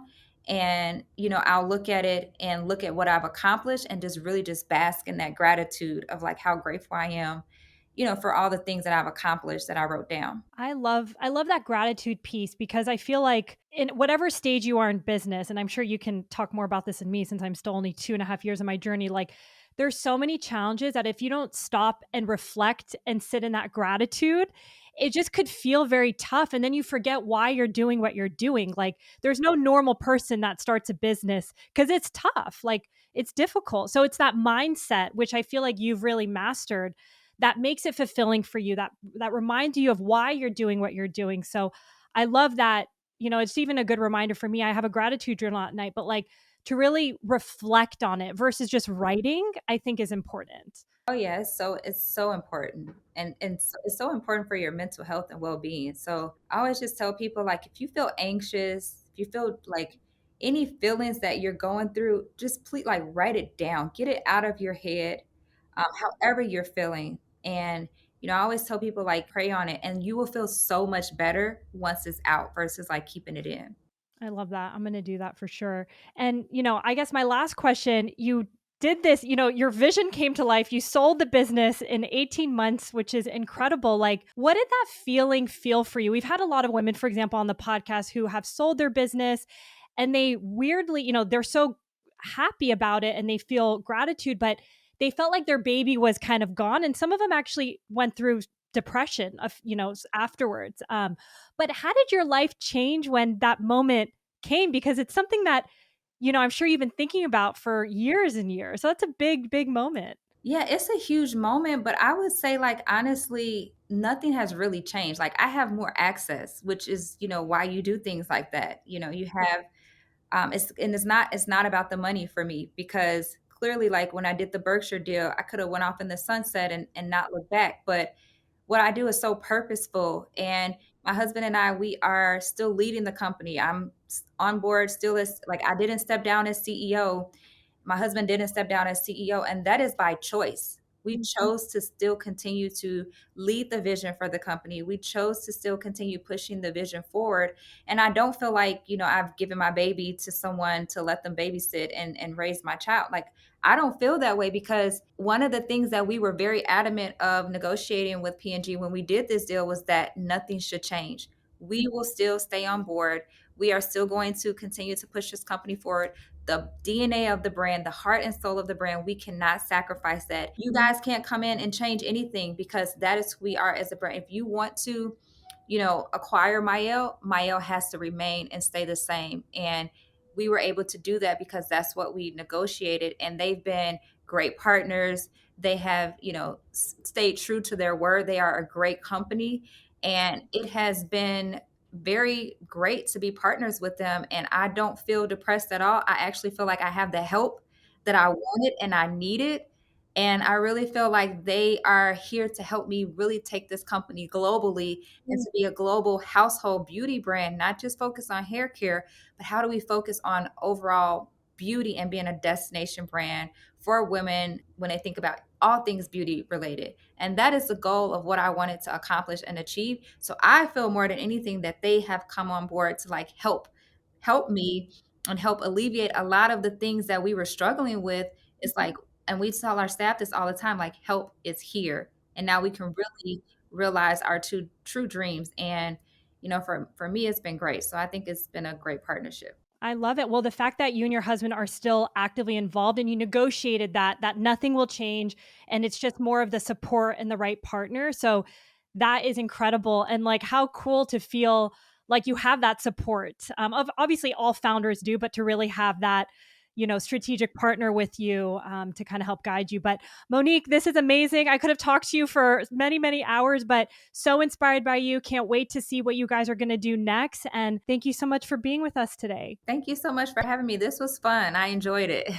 S2: And I'll look at it and look at what I've accomplished, and just really just bask in that gratitude of like how grateful I am, for all the things that I've accomplished that I wrote down.
S1: I love that gratitude piece, because I feel like in whatever stage you are in business, and I'm sure you can talk more about this than me since I'm still only 2.5 years in my journey, like there's so many challenges that if you don't stop and reflect and sit in that gratitude, it just could feel very tough. And then you forget why you're doing what you're doing. Like there's no normal person that starts a business because it's tough. Like it's difficult. So it's that mindset, which I feel like you've really mastered, that makes it fulfilling for you, that reminds you of why you're doing what you're doing. So I love that. It's even a good reminder for me. I have a gratitude journal at night, but like to really reflect on it versus just writing, I think is important.
S2: Oh yeah, it's so important, and it's so important for your mental health and well being. So I always just tell people, like, if you feel anxious, if you feel like any feelings that you're going through, just please like write it down, get it out of your head, however you're feeling. And I always tell people like pray on it, and you will feel so much better once it's out versus like keeping it in.
S1: I love that. I'm going to do that for sure. And, I guess my last question, you did this, your vision came to life. You sold the business in 18 months, which is incredible. Like, what did that feeling feel for you? We've had a lot of women, for example, on the podcast who have sold their business, and they weirdly, they're so happy about it and they feel gratitude, but they felt like their baby was kind of gone. And some of them actually went through depression of, afterwards. But how did your life change when that moment came? Because it's something that, I'm sure you've been thinking about for years and years. So that's a big, big moment.
S2: Yeah, it's a huge moment, but I would say, like, honestly, nothing has really changed. Like, I have more access, which is, why you do things like that. You have It's not about the money for me, because clearly, like when I did the Berkshire deal, I could have went off in the sunset and not look back. But what I do is so purposeful. And my husband and I, we are still leading the company. On board still as, like, I didn't step down as CEO. My husband didn't step down as CEO, and that is by choice. We chose to still continue to lead the vision for the company. We chose to still continue pushing the vision forward. And I don't feel like, I've given my baby to someone to let them babysit and raise my child. Like, I don't feel that way, because one of the things that we were very adamant of negotiating with P&G when we did this deal was that nothing should change. We will still stay on board. We are still going to continue to push this company forward. The DNA of the brand, the heart and soul of the brand, we cannot sacrifice that. You guys can't come in and change anything, because that is who we are as a brand. If you want to, acquire Mielle has to remain and stay the same. And we were able to do that because that's what we negotiated. And they've been great partners. They have, stayed true to their word. They are a great company. And it has been very great to be partners with them. And I don't feel depressed at all. I actually feel like I have the help that I wanted and I needed. And I really feel like they are here to help me really take this company globally and to be a global household beauty brand, not just focus on hair care, but how do we focus on overall beauty and being a destination brand for women when they think about all things beauty related. And that is the goal of what I wanted to accomplish and achieve. So I feel more than anything that they have come on board to like help me and help alleviate a lot of the things that we were struggling with. It's like, and we tell our staff this all the time, like, help is here. And now we can really realize our true dreams. And for me, it's been great. So I think it's been a great partnership.
S1: I love it. Well, the fact that you and your husband are still actively involved and you negotiated that nothing will change and it's just more of the support and the right partner. So that is incredible. And like how cool to feel like you have that support. Of obviously all founders do, but to really have that, strategic partner with you to kind of help guide you. But Monique, this is amazing. I could have talked to you for many, many hours, but so inspired by you. Can't wait to see what you guys are going to do next. And thank you so much for being with us today.
S2: Thank you so much for having me. This was fun. I enjoyed it.